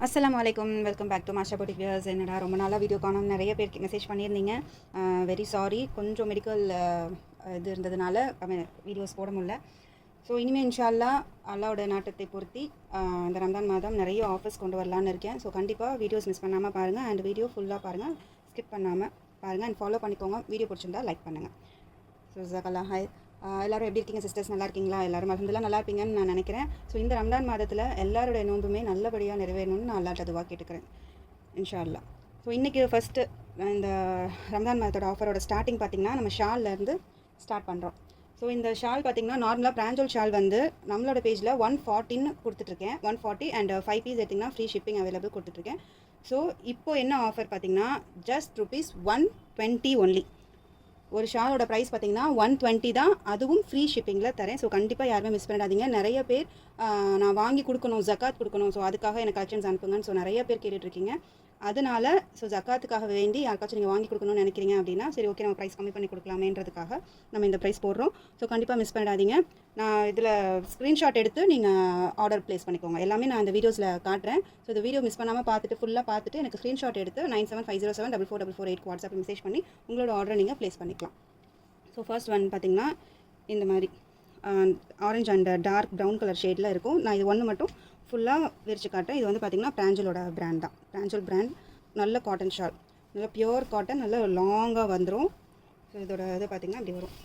அஸ்ஸலாமு அலைக்கும். Welcome back to Masha boutique wears. என்னடா ரொம்ப நாளாக வீடியோ காணும், நிறைய பேருக்கு மெசேஜ் பண்ணியிருந்தீங்க. வெரி சாரி, கொஞ்சம் மெடிக்கல் இது இருந்ததுனால வீடியோஸ் போட முடியல. ஸோ இனிமேல் இன்ஷா அல்லாஹ் அல்லாவோட நாட்டத்தை பொருத்தி இந்த ரம்ஜான் மாதம் நிறைய ஆஃபர்ஸ் கொண்டு வரலான்னு இருக்கேன். ஸோ கண்டிப்பாக வீடியோஸ் மிஸ் பண்ணாமல் பாருங்கள் அண்ட் வீடியோ ஃபுல்லாக பாருங்கள், ஸ்கிப் பண்ணாமல் பாருங்கள் அண்ட் ஃபாலோ பண்ணிக்கோங்க. வீடியோ பிடிச்சிருந்தா லைக் பண்ணுங்கள். ஸோ ஜாக்கல்லா ஹாய். எல்லோரும் எப்படி இருக்கீங்க சிஸ்டர்ஸ்? நல்லா இருக்கீங்களா? எல்லோரும் அல்ஹம்துலில்லாஹ் நல்லா இருப்பீங்கன்னு நான் நினைக்கிறேன். ஸோ இந்த ரம்ஜான் மாதத்தில் எல்லாருடைய நோன்புமே நல்லபடியாக நிறைவேறணும்னு நான் அல்லாஹ்ட்ட துவா கேட்டுக்கிறேன் இன்ஷா அல்லாஹ். ஸோ இன்றைக்கி ஃபஸ்ட்டு இந்த ரம்ஜான் மாதத்தோட ஆஃபரோட ஸ்டார்டிங் பார்த்திங்கன்னா நம்ம ஷால்லேருந்து ஸ்டார்ட் பண்ணுறோம். ஸோ இந்த ஷால் பார்த்திங்கன்னா நார்மலாக பிராஞ்சோல் ஷால் வந்து நம்மளோட பேஜில் 140 கொடுத்துட்ருக்கேன். 140 அண்ட் 5 பீஸ் எடுத்திங்கன்னா ஃப்ரீ ஷிப்பிங் அவைலபிள் கொடுத்துட்ருக்கேன். ஸோ இப்போது என்ன ஆஃபர் பார்த்திங்கன்னா ஜஸ்ட் ₹120 ஒன்லி. ஒரு ஷாலோட ப்ரைஸ் பார்த்தீங்கன்னா 120 தான், அதுவும் ஃப்ரீ ஷிப்பிங்கில் தரேன். ஸோ கண்டிப்பாக யாருமே மிஸ் பண்ணிடாதீங்க. நிறைய பேர் நான் வாங்கி கொடுக்கணும், ஜக்காத் கொடுக்கணும், ஸோ அதுக்காக எனக்கு கலெக்ஷன்ஸ் அனுப்புங்கன்னு ஸோ நிறைய பேர் கேட்டுட்ருக்கீங்க. அதனால ஸோ ஜக்காத்துக்காக வேண்டி யாருக்காச்சும் நீங்கள் வாங்கி கொடுக்கணும்னு நினைக்கிறீங்க அப்படின்னா சரி ஓகே நம்ம ப்ரைஸ் கம்மி பண்ணி கொடுக்கலாமேன்றதுக்காக நம்ம இந்த ப்ரைஸ் போடுறோம். ஸோ கண்டிப்பாக மிஸ் பண்ணிடாதீங்க. நான் இதில் ஸ்க்ரீன்ஷாட் எடுத்து நீங்கள் ஆர்டர் ப்ளேஸ் பண்ணிக்கோங்க. எல்லாமே நான் இந்த வீடியோஸில் காட்டுறேன். ஸோ இந்த வீடியோ மிஸ் பண்ணாமல் பார்த்துட்டு ஃபுல்லாக பார்த்துட்டு எனக்கு ஸ்க்ரீன்ஷாட் எடுத்து 9750744448 வாட்ஸ்அப்பில் மெசேஜ் பண்ணி உங்களோட ஆர்டரை நீங்கள் ப்ளேஸ் பண்ணிக்கலாம். ஸோ ஃபர்ஸ்ட் ஒன் பார்த்திங்கன்னா இந்த மாதிரி orange and dark brown colour ஷேடில் இருக்கும். நான் இது ஒன்று மட்டும் ஃபுல்லாக விரிச்சு காட்டுறேன். இது வந்து பார்த்திங்கன்னா பிராஞ்சலோட பிராண்ட் தான். பிராஞ்சல் பிராண்ட், நல்ல காட்டன் ஷால், நல்ல பியூர் காட்டன், நல்ல லாங்காக வந்துடும். ஸோ இதோட இது பார்த்திங்கன்னா இப்படி வரும்.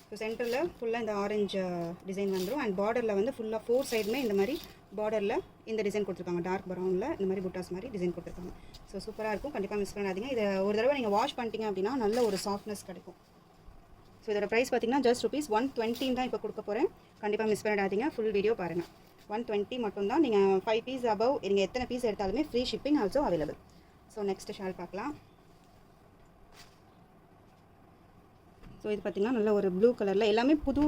ஸோ சென்டரில் ஃபுல்லாக இந்த ஆரஞ்சு டிசைன் வந்துடும் அண்ட் பார்டரில் வந்து ஃபுல்லாக 4 சைடுமே இந்த மாதிரி பார்டரில் இந்த டிசைன் கொடுத்துருக்காங்க. டார்க் ப்ரௌனில் இந்த மாதிரி புட்டாஸ் மாதிரி டிசைன் கொடுத்துருக்காங்க. ஸோ சூப்பராக இருக்கும், கண்டிப்பாக மிஸ் பண்ணாதீங்க. இதை ஒரு தடவை நீங்கள் வாஷ் பண்ணிட்டீங்க அப்படின்னா நல்ல ஒரு சாஃப்ட்னஸ் கிடைக்கும். ஸோ இதோட ப்ரைஸ் பார்த்தீங்கன்னா ஜஸ்ட் ₹120 தான் இப்போ கொடுக்க போகிறேன். கண்டிப்பாக மிஸ் பண்ணிடாதீங்க, ஃபுல் வீடியோ பாருங்கள். 120 மட்டும்தான். நீங்கள் 5 பீஸ் அபவ் நீங்கள் எத்தனை பீஸ் எடுத்தாலுமே free shipping also available. So next shawl பார்க்கலாம். ஸோ இது பார்த்திங்கன்னா நல்ல ஒரு ப்ளூ கலரில், எல்லாமே புது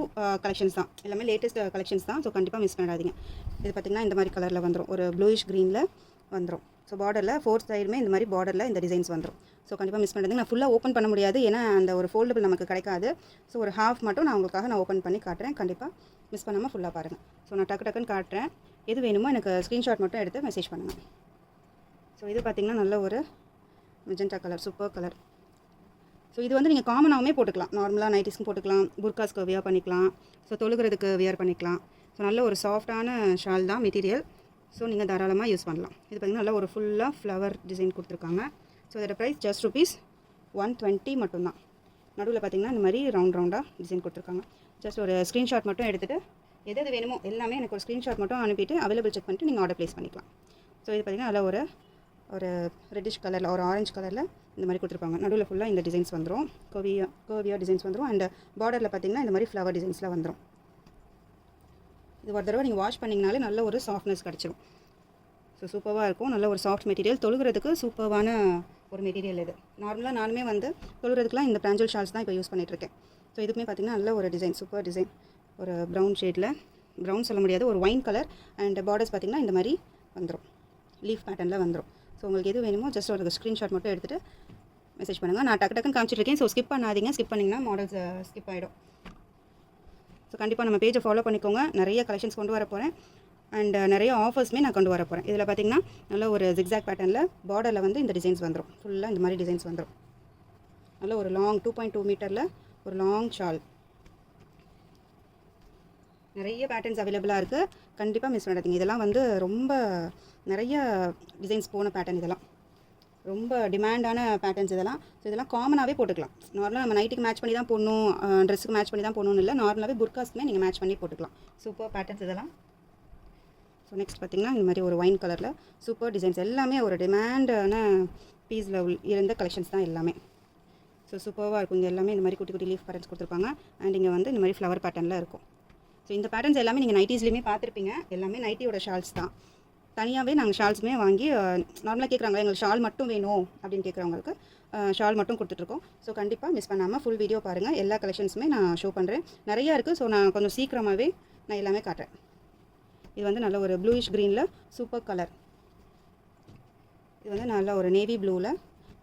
கலெக்ஷன்ஸ் தான், எல்லாமே லேட்டஸ்ட் கலெக்ஷன்ஸ் தான். ஸோ கண்டிப்பாக மிஸ் பண்ணிடாதீங்க. இது பார்த்திங்கன்னா இந்த மாதிரி கலரில் வந்துடும், ஒரு ப்ளூயிஷ் க்ரீனில் வந்துடும். ஸோ பார்டரில் 4 சைடுமே இந்த மாதிரி பார்டரில் இந்த டிசைன்ஸ் வந்துடும். ஸோ கண்டிப்பாக மிஸ் பண்ணிடாதீங்க. நான் ஃபுல்லாக ஓப்பன் பண்ண முடியாது, ஏன்னா அந்த ஒரு ஃபோல்டபிள் நமக்கு கிடைக்காது. ஸோ ஒரு ஹாஃப் மட்டும் நான் உங்களுக்காக ஓப்பன் பண்ணி காட்டுறேன். கண்டிப்பாக மிஸ் பண்ணாமல் ஃபுல்லாக பாருங்கள். ஸோ நான் டக்குன்னு காட்டுறேன். எது வேணுமோ எனக்கு ஸ்க்ரீன்ஷாட் மட்டும் எடுத்து மெசேஜ் பண்ணுங்கள். ஸோ இது பார்த்திங்கன்னா நல்ல ஒரு magenta colour, super colour. So இது வந்து நீங்கள் காமனாகவுமே போட்டுக்கலாம். நார்மலாக நைட்டிஸ்க்கும் போட்டுக்கலாம், புர்காஸ்க்கு வியர் பண்ணிக்கலாம், ஸோ தொழுகிறதுக்கு வியர் பண்ணிக்கலாம். ஸோ நல்ல ஒரு சாஃப்டான ஷால் தான் மெட்டீரியல். ஸோ நீங்கள் தாராளமாக யூஸ் பண்ணலாம். இது பார்த்திங்கன்னா நல்ல ஒரு ஃபுல்லாக ஃப்ளவர் டிசைன் கொடுத்துருக்காங்க. ஸோ இதோட ப்ரைஸ் ஜஸ்ட் ₹120 மட்டும்தான். நடுவில் பார்த்திங்கன்னா இந்த மாதிரி ரவுண்டாக டிசைன் கொடுத்துருக்காங்க. ஜஸ்ட் ஒரு ஸ்க்ரீன்ஷாட் மட்டும் எடுத்துகிட்டு எது வேணுமோ எல்லாமே எனக்கு ஒரு ஸ்க்ரீன்ஷாட் மட்டும் அனுப்பிட்டு அவைலபிள் செக் பண்ணிட்டு நீங்கள் ஆர்டர் ப்ளேஸ் பண்ணிக்கலாம். ஸோ இது பார்த்திங்கன்னா நல்ல ஒரு ரெட்டிஷ் கலரில், ஒரு ஆரஞ்சு கலரில் இந்த மாதிரி கொடுத்துருப்பாங்க. நடுவில் ஃபுல்லாக இந்த டிசைன்ஸ் வந்துடும், கோவியா டிசைன்ஸ் வந்துடும் அண்ட் பார்டரில் பார்த்திங்கன்னா இந்த மாதிரி ஃப்ளவர் டிசைன்ஸில் வந்துடும். இது ஒரு தடவை நீங்கள் வாஷ் பண்ணிங்கனாலே நல்ல ஒரு சாஃப்ட்னஸ் கிடச்சிடும். ஸோ சூப்பராக இருக்கும், நல்ல ஒரு சாஃப்ட் மெட்டீரியல், தொழுகிறதுக்கு சூப்பரான ஒரு மெட்டீரியல் இது. நார்மலாக நானுமே வந்து தொழுகிறதுக்குலாம் இந்த பிராஞ்சல் ஷால்ஸ் தான் இப்போ யூஸ் பண்ணிகிட்ருக்கேன். ஸோ இதுவுமே பார்த்திங்கன்னா நல்ல ஒரு டிசைன், சூப்பர் டிசைன், ஒரு ப்ரௌன் ஷேடில், ப்ரௌன் சொல்ல முடியாது, ஒரு ஒயின் கலர் அண்ட் பார்டர்ஸ் பார்த்திங்கன்னா இந்த மாதிரி வந்துடும், லீஃப் பேட்டர்னில் வந்துடும். ஸோ உங்களுக்கு எது வேணுமோ ஜஸ்ட் ஒரு ஸ்க்ரீன்ஷாட் மட்டும் எடுத்துகிட்டு மெசேஜ் பண்ணுங்கள். நான் டக்குன்னு காமிச்சிட்ருக்கேன். ஸோ ஸ்கிப் பண்ணாதீங்க, ஸ்கிப் பண்ணிங்கன்னா மாடல்ஸ் ஸ்கிப் ஆகிடும். ஸோ கண்டிப்பாக நம்ம பேஜை ஃபாலோ பண்ணிக்கோங்க. நிறைய கலெக்ஷன்ஸ் கொண்டு வர போகிறேன் அண்ட் நிறைய ஆஃபர்ஸுமே நான் கொண்டு வர போகிறேன். இதில் பார்த்திங்கன்னா நல்ல ஒரு ஜிக்ஸாக் பேட்டர்னில் பார்டரில் வந்து இந்த டிசைன்ஸ் வந்துடும், ஃபுல்லாக இந்த மாதிரி டிசைன்ஸ் வந்துடும். நல்ல ஒரு லாங் 2.2 மீட்டரில் ஒரு லாங் ஷால். நிறைய பேட்டர்ன்ஸ் அவைலபிளாக இருக்குது, கண்டிப்பாக மிஸ் பண்ணாதீங்க. இதெல்லாம் வந்து ரொம்ப நிறைய டிசைன்ஸ் போன பேட்டர்ன், இதெல்லாம் ரொம்ப டிமாண்டான பேட்டர்ன்ஸ் இதெல்லாம். ஸோ இதெல்லாம் காமனாகவே போட்டுக்கலாம். நார்மலாக நம்ம நைட்டுக்கு மேட்ச் பண்ணி தான் போடணும், ட்ரெஸ்ஸுக்கு மேட்ச் பண்ணி தான் போடணும்னு இல்லை, நார்மலாகவே புர்காஸ்க்குமே நீங்கள் மேட்ச் பண்ணி போட்டுக்கலாம். சூப்பர் பேட்டர்ன்ஸ் இதெல்லாம். ஸோ நெக்ஸ்ட் பார்த்திங்கன்னா இந்த மாதிரி ஒரு ஒயின் கலரில் சூப்பர் டிசைன்ஸ், எல்லாமே ஒரு டிமாண்டான பீஸில் இருந்த கலெக்ஷன்ஸ் தான் எல்லாமே. ஸோ சூப்பராக இருக்கும். இங்கே எல்லாமே இந்த மாதிரி குட்டி குட்டி லீஃப் பேட்டர்ன்ஸ் கொடுத்துருப்பாங்க அண்ட் இங்கே வந்து இந்த மாதிரி ஃப்ளவர் பேட்டர்னில் இருக்கும். ஸோ இந்த பேட்டர்ன்ஸ் எல்லாமே நீங்கள் நைட்டிஸ்லேயுமே பார்த்துருப்பீங்க. எல்லாமே நைட்டியோட ஷால்ஸ் தான். தனியாகவே நாங்கள் ஷால்ஸுமே வாங்கி நார்மலாக கேட்குறாங்க எங்களுக்கு ஷால் மட்டும் வேணும் அப்படின்னு கேட்குறவங்களுக்கு ஷால் மட்டும் கொடுத்துட்ருக்கோம். ஸோ கண்டிப்பாக மிஸ் பண்ணாமல் ஃபுல் வீடியோ பாருங்கள். எல்லா கலெக்ஷன்ஸுமே நான் ஷோ பண்ணுறேன், நிறையா இருக்குது. ஸோ நான் கொஞ்சம் சீக்கிரமாகவே நான் எல்லாமே காட்டுறேன். இது வந்து நல்ல ஒரு ப்ளூயிஷ் க்ரீனில் சூப்பர் கலர். இது வந்து நல்ல ஒரு நேவி ப்ளூவில்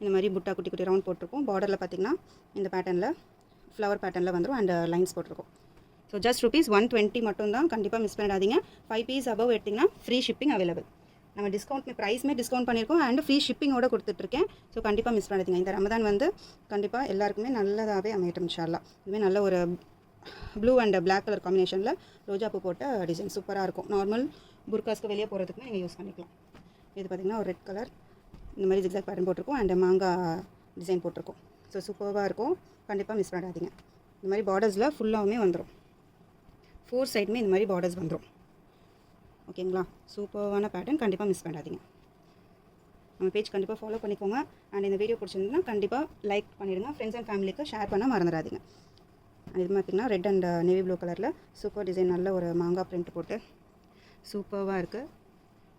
இந்த மாதிரி புட்டா குட்டி குட்டி ரவுண்ட் போட்டிருக்கோம். பார்டரில் பார்த்திங்கன்னா இந்த பேட்டர்னில் ஃப்ளவர் பேட்டர்னில் வந்துடும் அண்ட் லைன்ஸ் போட்டிருக்கோம். ஸோ ஜஸ்ட் ₹120 மட்டும்தான். கண்டிப்பாக மிஸ் பண்ணிடாதீங்க. 5 பீஸ் அபவ் எடுத்திங்கன்னா ஃப்ரீ ஷிப்பிங் அவைலபிள். நம்ம ப்ரைஸ்மே டிஸ்கவுண்ட் பண்ணியிருக்கோம் அண்ட் ஃப்ரீ ஷிப்பிங்கோட கொடுத்துட்ருக்கேன். ஸோ கண்டிப்பாக மிஸ் பண்ணாதீங்க. இந்த ரமதான் வந்து கண்டிப்பாக எல்லாருக்குமே நல்லதாகவே அமையட்டும் இன்ஷா அல்லாஹ். இதுமாதிரி நல்ல ஒரு ப்ளூ அண்ட் பிளாக் கலர் காம்பினேஷனில் ரோஜாப்பூ போட்ட டிசைன் சூப்பராக இருக்கும். நார்மல் புர்காஸ்க்கு வெளியே போகிறதுக்குமே நீங்கள் யூஸ் பண்ணிக்கலாம். இது பார்த்திங்கன்னா ஒரு ரெட் கலர் இந்த மாதிரி ஜிக்ஸாக் பேட்டர்ன் போட்டிருக்கோம் அண்ட் மாங்காய் டிசைன் போட்டிருக்கோம். ஸோ சூப்பராக இருக்கும். கண்டிப்பாக மிஸ் பண்ணாதீங்க. இந்த மாதிரி பார்டர்ஸில் ஃபுல்லாகவுமே வந்துடும். 4 சைடுமே இந்த மாதிரி பார்டர்ஸ் வந்துடும். ஓகேங்களா? சூப்பரான பேட்டர்ன். கண்டிப்பாக மிஸ் பண்ணாதீங்க. நம்ம பேஜ் கண்டிப்பாக ஃபாலோ பண்ணிக்கோங்க. அண்ட் இந்த வீடியோ பிடிச்சிருந்ததுன்னா கண்டிப்பாக லைக் பண்ணிவிடுங்க. ஃப்ரெண்ட்ஸ் அண்ட் ஃபேமிலிக்கு ஷேர் பண்ண மறந்துடாதீங்க. இது பார்த்திங்கன்னா ரெட் அண்ட் நேவி ப்ளூ கலரில் சூப்பர் டிசைன் நல்ல ஒரு மாங்காய் பிரிண்ட் போட்டு சூப்பராக இருக்குது.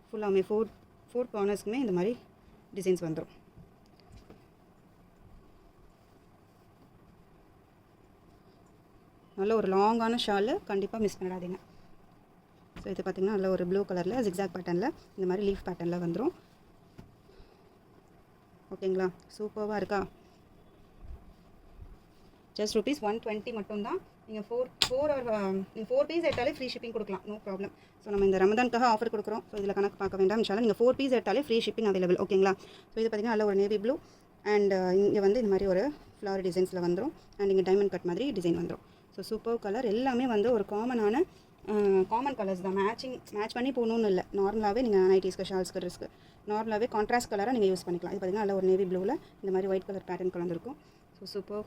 ஃபுல்லாகவுமே ஃபோர் கார்னர்ஸ்க்குமே இந்த மாதிரி டிசைன்ஸ் வந்துடும். நல்ல ஒரு லாங்கான ஷாலு. கண்டிப்பாக மிஸ் பண்ணிடாதீங்க. ஸோ இது பார்த்திங்கன்னா நல்ல ஒரு ப்ளூ கலரில் ஜிக்ஸாக் பேட்டர்னில் இந்த மாதிரி லீஃப் பேட்டர்னில் வந்துடும். ஓகேங்களா? சூப்பராக இருக்கா? ஜஸ்ட் ₹120 மட்டும்தான். நீங்கள் ஃபோர் பீஸ் எடுத்தாலே ஃப்ரீ ஷிப்பிங் கொடுக்கலாம். No problem. ஸோ நம்ம இந்த ரமதானுக்காக ஆஃபர் கொடுக்குறோம். ஸோ இதில் கணக்கு பார்க்க வேண்டாம். இன்ஷால்லா நீங்கள் 4 பீஸ் எடுத்தாலே ஃப்ரீ ஷிப்பிங் அவைலபிள். ஓகேங்களா? ஸோ இது பார்த்திங்கன்னா நல்ல ஒரு நேவி ப்ளூ அண்ட் இங்கே வந்து இந்த மாதிரி ஒரு ஃப்ளவர் டிசைன்ஸில் வந்துடும் அண்ட் இங்கே டைமண்ட் கட் மாதிரி டிசைன் வந்துடும். So super colour. எல்லாமே வந்து ஒரு காமன் கலர்ஸ் தான். மேட்ச் பண்ணி போகணுன்னு இல்லை. நார்மலாகவே நீங்கள் நைட்டிஸ்க்கு ஷால்ஸ்க்கு ட்ரெஸ்க்கு நார்மலாகவே கான்ட்ராஸ்ட் கலராக நீங்கள் யூஸ் பண்ணிக்கலாம். இது பார்த்திங்கன்னா நல்ல ஒரு நேவி ப்ளூவில் இந்த மாதிரி ஒயிட் கலர் பேட்டர்ன் கலந்துருக்கும். So super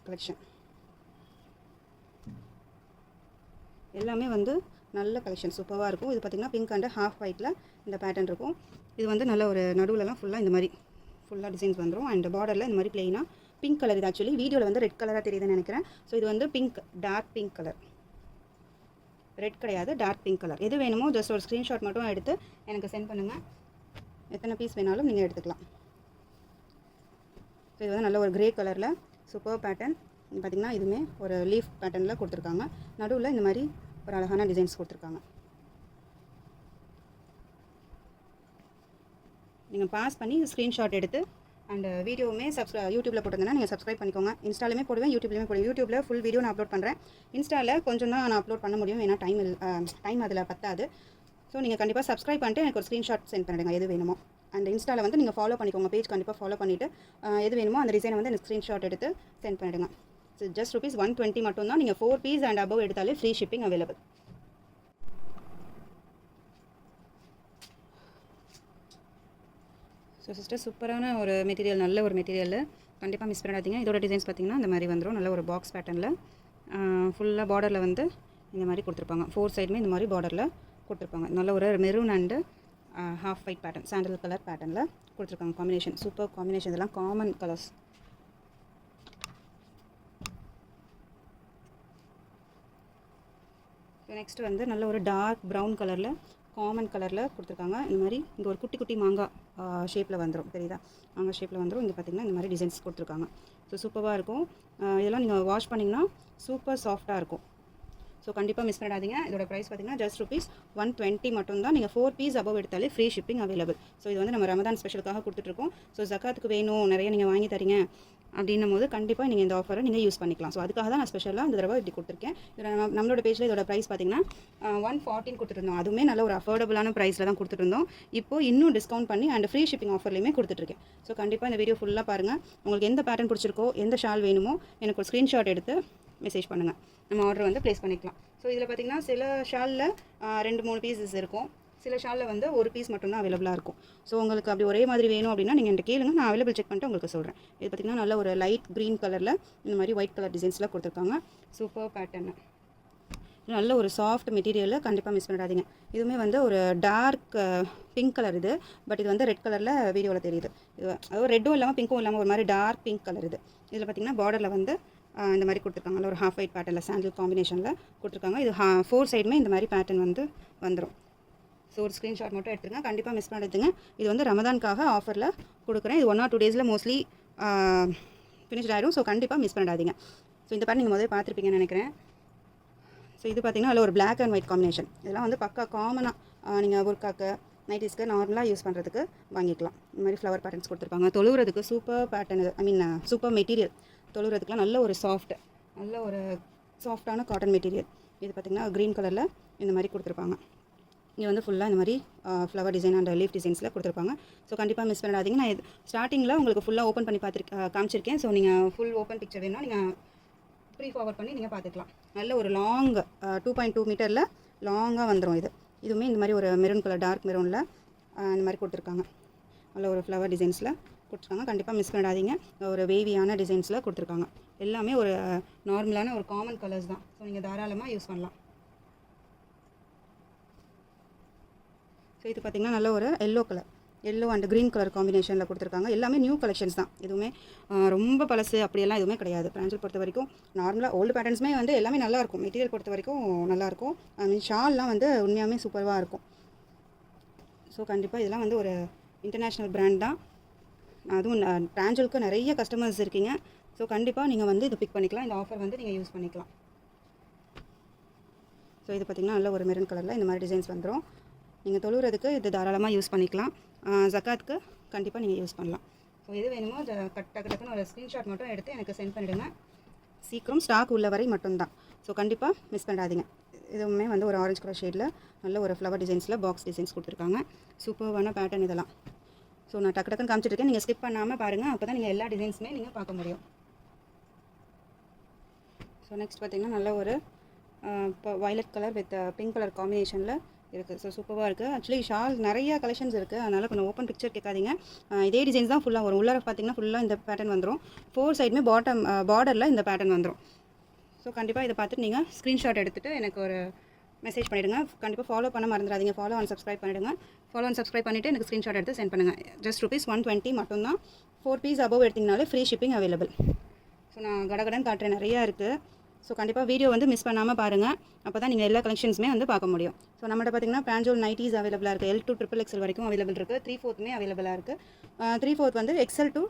collection. எல்லாமே வந்து நல்ல கலெக்ஷன் சூப்பராக இருக்கும். இது பார்த்திங்கன்னா பிங்க் அண்ட் ஹாஃப் ஒயிட்டில் இந்த பேட்டர்ன் இருக்கும். இது வந்து நல்ல ஒரு நடுவிலலாம் ஃபுல்லாக இந்த மாதிரி ஃபுல்லாக டிசைன்ஸ் வந்துடும் அண்ட் பார்டரில் இந்த மாதிரி பிளெயினாக பிங்க் கலர். இது ஆக்சுவலி வீடியோவில் வந்து ரெட் கலராக தெரியுதுன்னு நினைக்கிறேன். ஸோ இது வந்து pink, dark pink colour. Red கிடையாது, டார்க் பிங்க் கலர். எது வேணுமோ ஜஸ்ட் ஒரு ஸ்க்ரீன்ஷாட் மட்டும் எடுத்து எனக்கு சென்ட் பண்ணுங்கள். எத்தனை பீஸ் வேணாலும் நீங்கள் எடுத்துக்கலாம். ஸோ இது வந்து நல்ல ஒரு கிரே கலரில் சூப்பர் பேட்டர்ன். பார்த்திங்கன்னா இதுவுமே ஒரு லீஃப் பேட்டர்னில் கொடுத்துருக்காங்க. நடுவில் இந்த மாதிரி ஒரு அழகான டிசைன்ஸ் கொடுத்துருக்காங்க. நீங்கள் பாஸ் பண்ணி ஸ்க்ரீன்ஷாட் எடுத்து அண்ட் வீடியோவுமே யூடியூப்பில் போட்டிருந்தேன்னா நீங்கள் சப்ஸ்கிரைப் பண்ணிக்கோங்க. இன்ஸ்டாலுமே போடுவேன், யூடியூப்லேயுமே போடுவேன். யூடியூப்பில் ஃபுல் வீடியோ நான் அப்லோட் பண்ணுறேன். இன்ஸ்டாவில் கொஞ்சம் தான் நான் அப்லோட் பண்ண முடியும், ஏன்னா டைம் அதில் பத்தாது. ஸோ நீங்கள் கண்டிப்பாக சப்ஸ்கிரைப் பண்ணிட்டு எனக்கு ஒரு ஸ்க்ரீன்ஷாட் சென்ட் பண்ணிடுங்க எது வேணுமோ. அண்ட் இன்ஸ்டாவில் வந்து நீங்கள் ஃபாலோ பண்ணிக்கோங்க. பேஜ் கண்டிப்பாக ஃபாலோ பண்ணிவிட்டு எது வேணுமோ அந்த டிசைனை வந்து எனக்கு ஸ்க்ரீன்ஷாட் எடுத்து சென்ட் பண்ணிவிடுங்க. ஸோ ஜஸ்ட் ₹120 மட்டும்தான். நீங்கள் 4 பீஸ் அண்ட் அபவ் எடுத்தாலே free shipping available. So sister சூப்பரான ஒரு மெட்டீரியல், நல்ல ஒரு மெட்டீரியல். கண்டிப்பாக மிஸ் பண்ணாதீங்க. இதோட டிசைன்ஸ் பார்த்திங்கன்னா இந்த மாதிரி வந்துடும். நல்ல ஒரு பாக்ஸ் பேட்டர்னில் ஃபுல்லாக பார்டரில் வந்து இந்த மாதிரி கொடுத்துருப்பாங்க. 4 சைடுமே இந்த மாதிரி பார்டரில் கொடுத்துருப்பாங்க. நல்ல ஒரு maroon and half white pattern, sandal colour பேட்டர்னில் கொடுத்துருக்காங்க. Combination super combination. இதெல்லாம் காமன் கலர்ஸ். ஸோ நெக்ஸ்ட் வந்து நல்ல ஒரு டார்க் ப்ரௌன் கலரில் காமன் கலரில் கொடுத்துருக்காங்க. இந்த மாதிரி இங்கே ஒரு குட்டி குட்டி மாங்காய் ஷேப்பில் வந்துடும். தெரியுதா? மாங்காய் ஷேப்பில் வந்துடும். இங்கே பார்த்திங்கன்னா இந்த மாதிரி டிசைன்ஸ் கொடுத்துருக்காங்க. ஸோ சூப்பராக இருக்கும். இதெல்லாம் நீங்கள் வாஷ் பண்ணிங்கன்னா சூப்பர் சாஃப்டாக இருக்கும். ஸோ கண்டிப்பாக மிஸ் பண்ணிடாதீங்க. இதோட ப்ரைஸ் பார்த்திங்கன்னா ஜஸ்ட் ₹120 மட்டும்தான். நீங்கள் 4 பீஸ் அபவ் எடுத்தாலே ஃப்ரீ ஷிப்பிங் அவைலபிள். ஸோ இது வந்து நம்ம ரமதான் ஸ்பெஷலுக்காக கொடுத்துட்ருக்கோம். ஸோ ஜக்காத்துக்கு வேணும், நிறைய நீங்கள் வாங்கி தரீங்க அப்படின்னும் போது கண்டிப்பாக நீங்கள் இந்த ஆஃபரை நீங்கள் யூஸ் பண்ணிக்கலாம். ஸோ அதுக்காக தான் நான் ஸ்பெஷலாக இந்த தடவை இப்படி கொடுத்துருக்கேன். இதில் நம்மளோட பேஜில் இதோட ப்ரைஸ் பார்த்திங்கன்னா 114 கொடுத்துருந்தோம். அதுவுமே நல்ல ஒரு அஃபோர்டபுளான ப்ரைஸில் தான் கொடுத்துருந்தோம். இப்போது இன்னும் டிஸ்கவுண்ட் பண்ணி அண்ட் ஃப்ரீ ஷிப்பிங் ஆஃபர்லையுமே கொடுத்துட்ருக்கேன். ஸோ கண்டிப்பாக இந்த வீடியோ ஃபுல்லாக பாருங்கள். உங்களுக்கு எந்த பேட்டர்ன் பிடிச்சிருக்கோ, எந்த ஷால் வேணுமோ எனக்கு ஒரு ஸ்க்ரீன்ஷாட் எடுத்து மெசேஜ் பண்ணுங்கள். நம்ம ஆர்டர் வந்து ப்ளேஸ் பண்ணிக்கலாம். ஸோ இதில் பார்த்திங்கன்னா சில ஷாலில் 2-3 பீசஸ் இருக்கும். சில ஷாலில் வந்து ஒரு பீஸ் மட்டும்தான் அவைலபிளாக இருக்கும். ஸோ உங்களுக்கு அப்படி ஒரே மாதிரி வேணும் அப்படின்னா நீங்கள் என்கிட்ட கேளுங்க, நான் அவைலபிள் செக் பண்ணிட்டு உங்களுக்கு சொல்கிறேன். இது பார்த்திங்கன்னா நல்ல ஒரு லைட் க்ரீன் கலரில் இந்த மாதிரி ஒயிட் கலர் டிசைன்ஸில் கொடுத்துருக்காங்க. Super pattern. நல்ல ஒரு சாஃப்ட் மெட்டீரியலில் கண்டிப்பாக மிஸ் பண்ணிடாதீங்க. இதுவுமே வந்து ஒரு டார்க் பிங்க் கலர் இது. பட் இது வந்து ரெட் கலரில் வீடியோவில் தெரியுது. இது அதாவது ரெட்டும் இல்லாமல் பிங்க்கும் இல்லாமல் ஒரு மாதிரி டார்க் பிங்க் கலர் இது. இதில் பார்த்திங்கன்னா பார்டரில் வந்து இந்த மாதிரி கொடுத்துருக்காங்க. நல்ல ஒரு ஹாஃப் ஒயிட் பேட்டர்னில் சாண்டில் காம்பினேஷனில் கொடுத்துருக்காங்க. இது 4 சைடுமே இந்த மாதிரி பேட்டர்ன் வந்து வந்துடும். ஸோ ஒரு ஸ்க்ரீன்ஷாட் மட்டும் எடுத்துருங்க. கண்டிப்பாக மிஸ் பண்ணிடுங்க. இது வந்து ரமதானுக்காக ஆஃபரில் கொடுக்குறேன். இது 1 or 2 டேஸில் மோஸ்ட்லி ஃபினிஷ்ட் ஆகிடும். ஸோ கண்டிப்பாக மிஸ் பண்ணிடாதீங்க. ஸோ இந்த பேட்டர்ன் நீங்கள் முதல்ல பார்த்துருப்பீங்கன்னு நினைக்கிறேன். ஸோ இது பார்த்திங்கன்னா அதில் ஒரு பிளாக் அண்ட் ஒயிட் காம்பினேஷன். இதெல்லாம் வந்து பக்கா காமனாக நீங்கள் புர்காக்கு நைட்டிஸ்க்கு நார்மலாக யூஸ் பண்ணுறதுக்கு வாங்கிக்கலாம். இந்த மாதிரி ஃப்ளவர் பேட்டர்ன்ஸ் கொடுத்துருப்பாங்க. தொழுகிறதுக்கு சூப்பர் பேட்டர்ன், சூப்பர் மெட்டீரியல். தொழுகிறதுக்குலாம் நல்ல ஒரு நல்ல ஒரு சாஃப்டான காட்டன் மெட்டீரியல். இது பார்த்திங்கன்னா க்ரீன் கலரில் இந்த மாதிரி கொடுத்துருப்பாங்க. இங்கே வந்து ஃபுல்லாக இந்த மாதிரி ஃப்ளவர் டிசைன் அண்ட் லீஃப் டிசைன்ஸில் கொடுத்துருப்பாங்க. ஸோ கண்டிப்பாக மிஸ் பண்ணிடாதீங்க. நான் ஸ்டார்டிங்கில் உங்களுக்கு ஃபுல்லாக ஓப்பன் பண்ணி காமிச்சிருக்கேன். ஸோ நீங்கள் ஃபுல் ஓப்பன் பிக்சர் வேணும்னா நீங்கள் ப்ரீ ஃபார்வர்ட் பண்ணி நீங்கள் பார்த்துக்கலாம். நல்ல ஒரு லாங் 2.2 மீட்டரில் லாங்காக வந்துடும். இதுவுமே இந்த மாதிரி ஒரு மெரூன் கலர் டார்க் மெரூனில் இந்த மாதிரி கொடுத்துருக்காங்க. நல்ல ஒரு ஃப்ளவர் டிசைன்ஸில் கொடுத்துருக்காங்க. கண்டிப்பாக மிஸ் பண்ணிடாதீங்க. ஒரு வேவியான டிசைன்ஸில் கொடுத்துருக்காங்க. எல்லாமே ஒரு நார்மலான ஒரு காமன் கலர்ஸ் தான். ஸோ நீங்கள் தாராளமாக யூஸ் பண்ணலாம். ஸோ இது பார்த்திங்கன்னா நல்ல ஒரு எல்லோ அண்ட் க்ரீன் கலர் காம்பினேஷனில் கொடுத்துருக்காங்க. எல்லாமே நியூ கலெக்ஷன்ஸ் தான். எதுவுமே ரொம்ப பழசு அப்படியெல்லாம் எதுவுமே கிடையாது. பிராஞ்சல் பொறுத்த வரைக்கும் நார்மலாக ஓல்டு பேட்டர்ன்ஸுமே வந்து எல்லாமே நல்லாயிருக்கும். மெட்டீரியல் பொறுத்த வரைக்கும் நல்லாயிருக்கும். ஷால்லாம் வந்து உண்மையாகவே சூப்பராக இருக்கும். ஸோ கண்டிப்பாக இதெல்லாம் வந்து ஒரு இன்டர்நேஷ்னல் பிராண்ட் தான். அதுவும் பிராஞ்சலுக்கு நிறைய கஸ்டமர்ஸ் இருக்கீங்க. ஸோ கண்டிப்பாக நீங்கள் வந்து இதை பிக் பண்ணிக்கலாம். இந்த ஆஃபர் வந்து நீங்கள் யூஸ் பண்ணிக்கலாம். ஸோ இது பார்த்திங்கன்னா நல்ல ஒரு மெரூன் கலரில் இந்த மாதிரி டிசைன்ஸ் வந்துடும். நீங்கள் தொழுகிறதுக்கு இது தாராளமாக யூஸ் பண்ணிக்கலாம். ஜக்காத்துக்கு கண்டிப்பாக நீங்கள் யூஸ் பண்ணலாம். ஸோ எது வேணுமோ டக்குன்னு ஒரு ஸ்க்ரீன்ஷாட் மட்டும் எடுத்து எனக்கு சென்ட் பண்ணிவிடுங்க. சீக்கிரம் ஸ்டாக் உள்ள வரை மட்டும்தான். ஸோ கண்டிப்பாக மிஸ் பண்ணாதீங்க. இதுவுமே வந்து ஒரு ஆரஞ்சு கலர் ஷேடில் நல்ல ஒரு ஃப்ளவர் டிசைன்ஸில் பாக்ஸ் டிசைன்ஸ் கொடுத்துருக்காங்க. சூப்பர்வான பேட்டர்ன் இதெல்லாம். ஸோ நான் டக்குன்னு காமிச்சிட்ருக்கேன். நீங்கள் ஸ்கிப் பண்ணாமல் பாருங்கள். அப்போ தான் நீங்கள் எல்லா டிசைன்ஸுமே நீங்கள் பார்க்க முடியும். ஸோ நெக்ஸ்ட் பார்த்திங்கன்னா நல்ல ஒரு violet colour with pink colour காம்பினேஷனில் இருக்குது. ஸோ சூப்பராக இருக்குது. ஆக்சுவலி ஷால் நிறைய கலெக்ஷன்ஸ் இருக்குது. அதனால் கொஞ்சம் ஓப்பன் பிக்சர் கேட்காதீங்க. இதே டிசைன்ஸ் தான் ஃபுல்லாக வரும். உள்ளார பார்த்திங்கன்னா ஃபுல்லாக இந்த பேட்டர்ன் வந்துடும். 4 சைடுமே பார்டரில் இந்த பேட்டர்ன் வந்துடும். ஸோ கண்டிப்பாக இதை பார்த்துட்டு நீங்கள் ஸ்க்ரீன்ஷாட் எடுத்துகிட்டு எனக்கு ஒரு மெசேஜ் பண்ணிவிடுங்க. கண்டிப்பாக ஃபாலோ பண்ண மறந்துடாதீங்க. ஃபாலோ அண்ட் சப்ஸ்கிரைப் பண்ணிவிடுங்க. ஃபாலோ அண்ட் சப்ஸ்கிரைப் பண்ணிவிட்டு எனக்கு ஸ்க்ரீன்ஷாட் எடுத்து சென்ட் பண்ணுங்கள். ஜஸ்ட் ₹120 மட்டும்தான். 4 பீஸ் அபவ் எடுத்திங்கனாலே ஃப்ரீ ஷிப்பிங் அவைலபிள். ஸோ நான் கடகடன் காட்டுறேன். நிறையா இருக்குது. ஸோ கண்டிப்பாக வீடியோ வந்து மிஸ் பண்ணாமல் பாருங்கள். அப்போ தான் நீங்கள் எல்லா கலெக்ஷன்ஸுமே வந்து பார்க்க முடியும். ஸோ நம்மகிட்ட பார்த்திங்கன்னா பிராஞ்சோல் நைட்டிஸ் அவைலபிளாக இருக்குது. L to XXL வரைக்கும் அவைலபிள் இருக்குது. 3/4 அவைலபிளாக இருக்குது. 3/4 வந்து XL to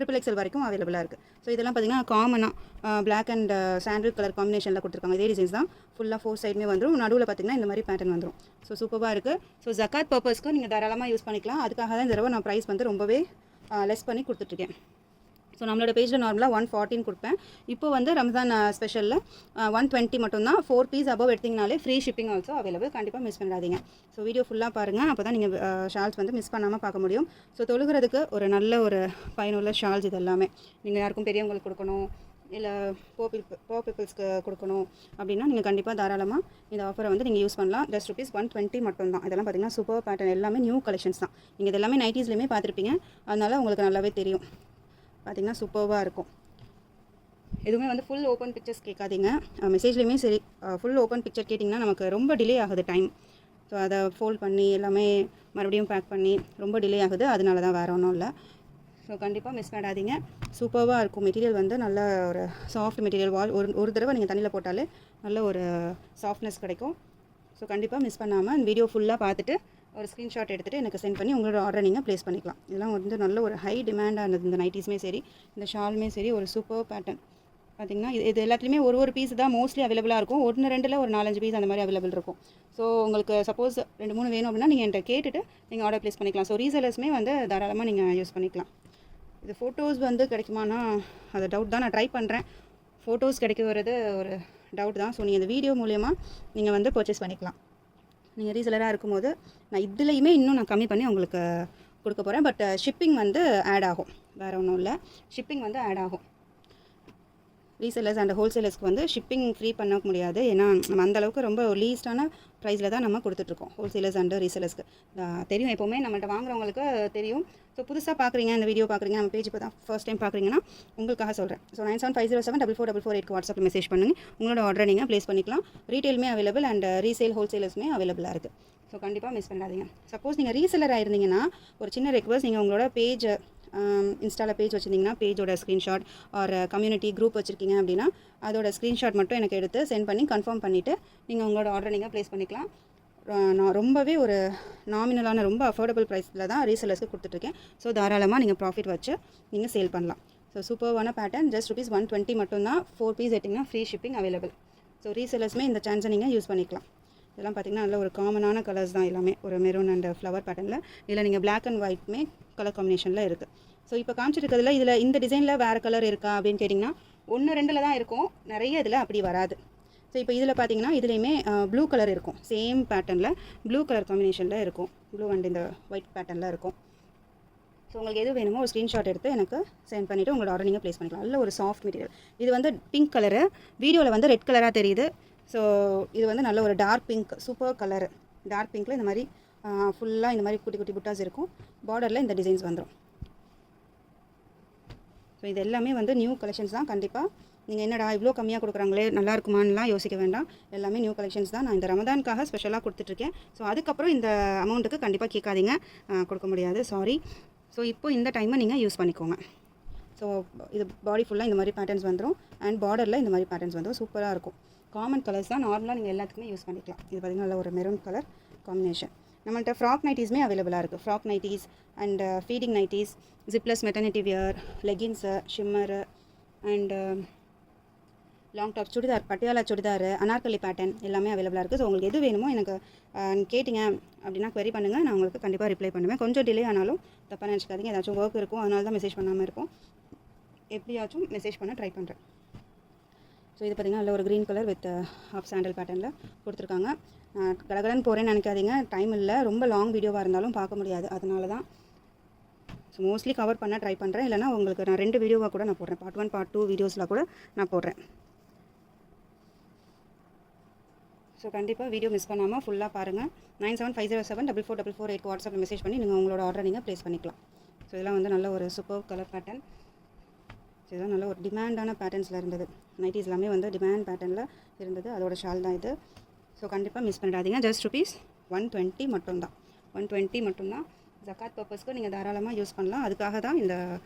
XXL வரைக்கும் அவைலபிளாக இருக்குது. ஸோ இதெல்லாம் பார்த்திங்கன்னா காமனாக பிளாக் அண்ட் சாண்டில் கலர் காம்பினேஷனில் கொடுத்துருக்காங்க. இதே டிசைன்ஸ் தான் ஃபுல்லாக 4 சைடுமே வந்துடும். நடுவில் பார்த்திங்கன்னா இந்த மாதிரி பேட்டர்ன் வந்துடும். ஸோ சூப்பராக இருக்குது. ஸோ ஜக்காத் பர்பஸ்க்கு நீங்கள் தாராளமாக யூஸ் பண்ணிக்கலாம். அதுக்காக தான் இந்த தடவை நான் ப்ரைஸ் வந்து ரொம்பவே லெஸ் பண்ணி கொடுத்துட்ருக்கேன். ஸோ நம்மளோட பேஜில் நார்மலாக 114 கொடுப்பேன். இப்போ வந்து ரம்ஜான் ஸ்பெஷலில் 120 மட்டும்தான். 4 பீஸ் அபவ் எடுத்திங்கனாலே ஃப்ரீ ஷிப்பிங் ஆல்சோ அவைலபிள். கண்டிப்பாக மிஸ் பண்ணிடாதீங்க. ஸோ வீடியோ ஃபுல்லாக பாருங்கள். அப்போ தான் நீங்கள் ஷால்ஸ் வந்து மிஸ் பண்ணாமல் பார்க்க முடியும். ஸோ தொழுகிறதுக்கு ஒரு நல்ல ஒரு பயனுள்ள ஷால்ஸ் இது எல்லாமே. நீங்கள் யாருக்கும் பெரியவங்களுக்கு கொடுக்கணும், இல்லை போ பீப்புள்ஸ்க்கு கொடுக்கணும் அப்படின்னா நீங்கள் கண்டிப்பாக தாராளமாக இந்த ஆஃபரை வந்து நீங்கள் யூஸ் பண்ணலாம். ஜஸ்ட் ₹120 மட்டும்தான். இதெல்லாம் பார்த்திங்கன்னா சூப்பர் பேட்டர்ன். எல்லாமே நியூ கலெக்ஷன்ஸ் தான். நீங்கள் இது எல்லாமே நைட்டிஸ்லேயுமே பார்த்துருப்பீங்க. அதனால் உங்களுக்கு நல்லாவே தெரியும். பார்த்திங்கன்னா சூப்பராக இருக்கும். எதுவுமே வந்து ஃபுல் ஓப்பன் பிக்சர்ஸ் கேட்காதீங்க. மெசேஜ்லேயுமே சரி, ஃபுல் ஓப்பன் பிக்சர் கேட்டிங்கன்னா நமக்கு ரொம்ப டிலே ஆகுது டைம். ஸோ அதை ஃபோல்ட் பண்ணி எல்லாமே மறுபடியும் பேக் பண்ணி ரொம்ப டிலே ஆகுது. அதனால தான் வேறு ஒன்றும் இல்லை. ஸோ கண்டிப்பாக மிஸ் பண்ணாதீங்க. சூப்பராக இருக்கும். மெட்டீரியல் வந்து நல்ல ஒரு சாஃப்ட் மெட்டீரியல். ஒரு தடவை நீங்கள் தண்ணியில் போட்டாலே நல்ல ஒரு சாஃப்ட்னஸ் கிடைக்கும். ஸோ கண்டிப்பாக மிஸ் பண்ணாமல் இந்த வீடியோ ஃபுல்லாக பார்த்துட்டு ஒரு ஸ்க்ரீன்ஷாட் எடுத்துகிட்டு எனக்கு சென்ட் பண்ணி உங்களோட ஆர்டரை நீங்கள் ப்ளேஸ் பண்ணிக்கலாம். இதெல்லாம் வந்து நல்ல ஒரு ஹை டிமாண்டானது. இந்த நைட்டிஸுமே சரி, இந்த ஷாலுமே சரி, ஒரு சூப்பர் பேட்டர்ன். பார்த்திங்கன்னா இது எல்லாத்துலேயுமே ஒரு பீஸ் தான் மோஸ்ட்லி அவைலபிளாக இருக்கும். 1-2 ஒரு 4-5 பீஸ் அந்த மாதிரி அவைலபிள் இருக்கும். ஸோ உங்களுக்கு சப்போஸ் 2-3 வேணும் அப்படின்னா நீங்கள் என்கிட்ட கேட்டுட்டு நீங்கள் ஆர்டர் ப்ளேஸ் பண்ணிக்கலாம். ஸோ ரீசெலர்ஸுமே வந்து தாராளமாக நீங்கள் யூஸ் பண்ணிக்கலாம். இது ஃபோட்டோஸ் வந்து கிடைக்குமானா அது டவுட் தான். நான் ட்ரை பண்ணுறேன். ஃபோட்டோஸ் கிடைக்கிறது ஒரு டவுட் தான். ஸோ நீங்கள் இந்த வீடியோ மூலயமா நீங்கள் வந்து பர்ச்சேஸ் பண்ணிக்கலாம். நீங்கள் ரீசெலராக இருக்கும்போது நான் இதுலேயுமே இன்னும் நான் கம்மி பண்ணி உங்களுக்கு கொடுக்க போகிறேன். பட் ஷிப்பிங் வந்து ஆட் ஆகும். வேறு ஒன்றும் இல்லை, ஷிப்பிங் வந்து ஆட் ஆகும். ரீசெலர்ஸ் அண்ட் ஹோல்சேலர்ஸ்க்கு வந்து ஷிப்பிங் ஃப்ரீ பண்ண முடியாது. ஏன்னா நம்ம அந்தளவுக்கு ரொம்ப லீஸ்டான ப்ரைஸில் தான் நம்ம கொடுத்துட்ருக்கோம் ஹோல்சேலர்ஸ் அண்ட் ரீசெலர்ஸ்க்கு. தெரியும், எப்போவுமே நம்மள்ட்ட வாங்குறவங்களுக்கு தெரியும். ஸோ புதுசாக பார்க்குறீங்க, இந்த வீடியோ பார்க்குறீங்க, நம்ம பேஜ் இப்போ தான் ஃபர்ஸ்ட் டைம் பார்க்குறீங்கன்னா உங்களுக்காக சொல்கிறேன். ஸோ 9750744448 வாட்ஸ்அப்பில் மெசேஜ் பண்ணுங்கள். உங்களோட ஆர்டரை நீங்கள் ப்ளேஸ் பண்ணிக்கலாம். ரீட்டெயிலுமே அவைலபிள் அண்ட் ரீசேல் ஹோல்சேலர்ஸுமே அவைலபிளாக இருக்குது. ஸோ கண்டிப்பாக மிஸ் பண்ணாதீங்க. சப்போஸ் நீங்கள் ரீசெலர் ஆயிருந்தீங்கன்னா ஒரு சின்ன ரெக்வஸ்ட், நீங்கள் உங்களோட பேஜ் இன்ஸ்டாவில் பேஜ் வச்சுருந்தீங்கன்னா பேஜோட ஸ்க்ரீன்ஷாட் ஒரு கம்யூனிட்டி குரூப் வச்சுருக்கீங்க அப்படின்னா அதோட ஸ்க்ரீன்ஷாட் மட்டும் எனக்கு எடுத்து சென்ட் பண்ணி கன்ஃபார்ம் பண்ணிவிட்டு நீங்கள் உங்களோட ஆர்டரை நீங்கள் ப்ளேஸ் பண்ணிக்கலாம். நான் ரொம்பவே ஒரு நாமினலான ரொம்ப அஃபோர்டபுள் ப்ரைஸில் தான் ரீசெலர்ஸ்க்கு கொடுத்துட்ருக்கேன். ஸோ தாராளமாக நீங்கள் ப்ராஃபிட் வச்சு நீங்கள் சேல் பண்ணலாம். So சூப்பர்வான pattern. ஜஸ்ட் ₹120 மட்டும்தான். 4 பீஸ் எடுத்திங்கன்னா ஃப்ரீ ஷிப்பிங் அவைலபிள். ஸோ ரீசெலர்ஸுமே இந்த சான்ஸை நீங்கள் யூஸ் பண்ணிக்கலாம். இதெல்லாம் பார்த்திங்கன்னா நல்ல ஒரு காமனான கலர்ஸ் தான் எல்லாமே. ஒரு மெரூன் அண்ட் ஃப்ளவர் பேட்டர்னில் இல்லை நீங்கள் பிளாக் அண்ட் ஒயிட்மே கலர் காம்பினேஷனில் இருக்குது. ஸோ இப்போ காமிச்சிருக்கிறதுல இதில் இந்த டிசைனில் வேறு கலர் இருக்கா அப்படின்னு கேட்டிங்கன்னா 1-2 தான் இருக்கும். நிறைய இதில் அப்படி வராது. ஸோ இப்போ இதில் பார்த்தீங்கன்னா இதுலேயுமே ப்ளூ கலர் இருக்கும், சேம் பேட்டர்னில் ப்ளூ கலர் காம்பினேஷனில் இருக்கும், ப்ளூ அண்ட் இந்த ஒயிட் பேட்டர்னில் இருக்கும். ஸோ உங்களுக்கு எது வேணுமோ ஒரு ஸ்க்ரீன்ஷாட் எடுத்து எனக்கு சென்ட் பண்ணிவிட்டு உங்களோட ஆர்டர் நீங்கள் ப்ளேஸ் பண்ணிக்கலாம். நல்ல ஒரு சாஃப்ட் மெட்டீரியல். இது வந்து பிங்க் கலரு, வீடியோவில் வந்து ரெட் கலராக தெரியுது. ஸோ இது வந்து நல்ல ஒரு dark pink, super colour. Dark பிங்க்கில் இந்த மாதிரி ஃபுல்லாக இந்த மாதிரி குட்டி குட்டி புட்டாஸ் இருக்கும். பார்டரில் இந்த டிசைன்ஸ் வந்துடும். ஸோ இது எல்லாமே வந்து நியூ கலெக்ஷன்ஸ் தான். கண்டிப்பாக நீங்கள் என்னடா இவ்வளோ கம்மியாக கொடுக்குறாங்களே, நல்லா இருக்குமான்லாம் யோசிக்க வேண்டாம். எல்லாமே நியூ கலெக்ஷன்ஸ் தான். நான் இந்த ரமதானுக்காக ஸ்பெஷலாக கொடுத்துட்ருக்கேன். ஸோ அதுக்கப்புறம் இந்த அமௌண்ட்டுக்கு கண்டிப்பாக கேட்காதீங்க, கொடுக்க முடியாது, சாரி. ஸோ இப்போ இந்த டைமை நீங்கள் யூஸ் பண்ணிக்கோங்க. ஸோ இது பாடி ஃபுல்லாக இந்த மாதிரி பேட்டர்ன்ஸ் வந்துடும் அண்ட் பார்டரில் இந்த மாதிரி பேட்டர்ன்ஸ் வந்துடும். சூப்பராக இருக்கும். காமன் கலர்ஸ் தான், நார்மலாக நீங்கள் எல்லாத்துக்குமே யூஸ் பண்ணிக்கலாம். இது பார்த்திங்கன்னா நல்ல ஒரு மெரூன் கலர் காம்பினேஷன். நம்மள்ட்ட ஃப்ராக் நைட்டிஸுமே அவைலபிளாக இருக்குது. Frock nighties and feeding nighties, zipless maternity wear, leggings, shimmer and long top, churidar, Patiala churidar, Anarkali pattern எல்லாமே அவைலபிளாக இருக்குது. ஸோ உங்களுக்கு எது வேணுமோ எனக்கு கேட்டிங்க அப்படின்னா query பண்ணுங்கள், நான் உங்களுக்கு கண்டிப்பாக ரிப்ளை பண்ணுவேன். கொஞ்சம் டிலே ஆனாலும் தப்பாக நினச்சிக்காதீங்க, ஏதாச்சும் ஒர்க் இருக்கும், அதனால தான் மெசேஜ் பண்ணாமல் இருக்கும். எப்படியாச்சும் மெசேஜ் பண்ண ட்ரை பண்ணுறேன். ஸோ இது பார்த்திங்கன்னா நல்ல ஒரு green colour with half sandal பேட்டர்னில் கொடுத்துருக்காங்க. கடகடன் போகிறேன்னு நினைக்காதீங்க, டைம் இல்லை, ரொம்ப லாங் வீடியோவாக இருந்தாலும் பார்க்க முடியாது, அதனால தான். ஸோ மோஸ்ட்லி கவர் பண்ண ட்ரை பண்ணுறேன். இல்லைனா உங்களுக்கு நான் 2 வீடியோவாக கூட நான் போடுறேன், பார்ட் 1 பார்ட் 2 வீடியோஸில் கூட நான் போடுறேன். ஸோ கண்டிப்பாக வீடியோ மிஸ் பண்ணாமல் ஃபுல்லாக பாருங்கள். 9750744448 வாட்ஸ்அப்பில் மெசேஜ் பண்ணி நீங்கள் உங்களோட ஆர்டரை நீங்கள் ப்ளேஸ் பண்ணிக்கலாம். ஸோ இதெல்லாம் வந்து நல்ல ஒரு சூப்பர் கலர் பேட்டர்ன். ஸோ இதெல்லாம் நல்ல ஒரு டிமாண்டான பேட்டர்ன்ஸில் இருந்தது. நைட்டிஸ் எல்லாமே வந்து டிமாண்ட் பேட்டர்னில் இருந்தது, அதோட ஷால் தான் இது. ஸோ கண்டிப்பாக மிஸ் பண்ணிடாதீங்க. ஜஸ்ட் ₹120 மட்டும்தான். 120 மட்டும்தான். ஜக்காத் பர்பஸ்க்கு நீங்கள் தாராளமாக யூஸ் பண்ணலாம். அதுக்காக தான் இந்த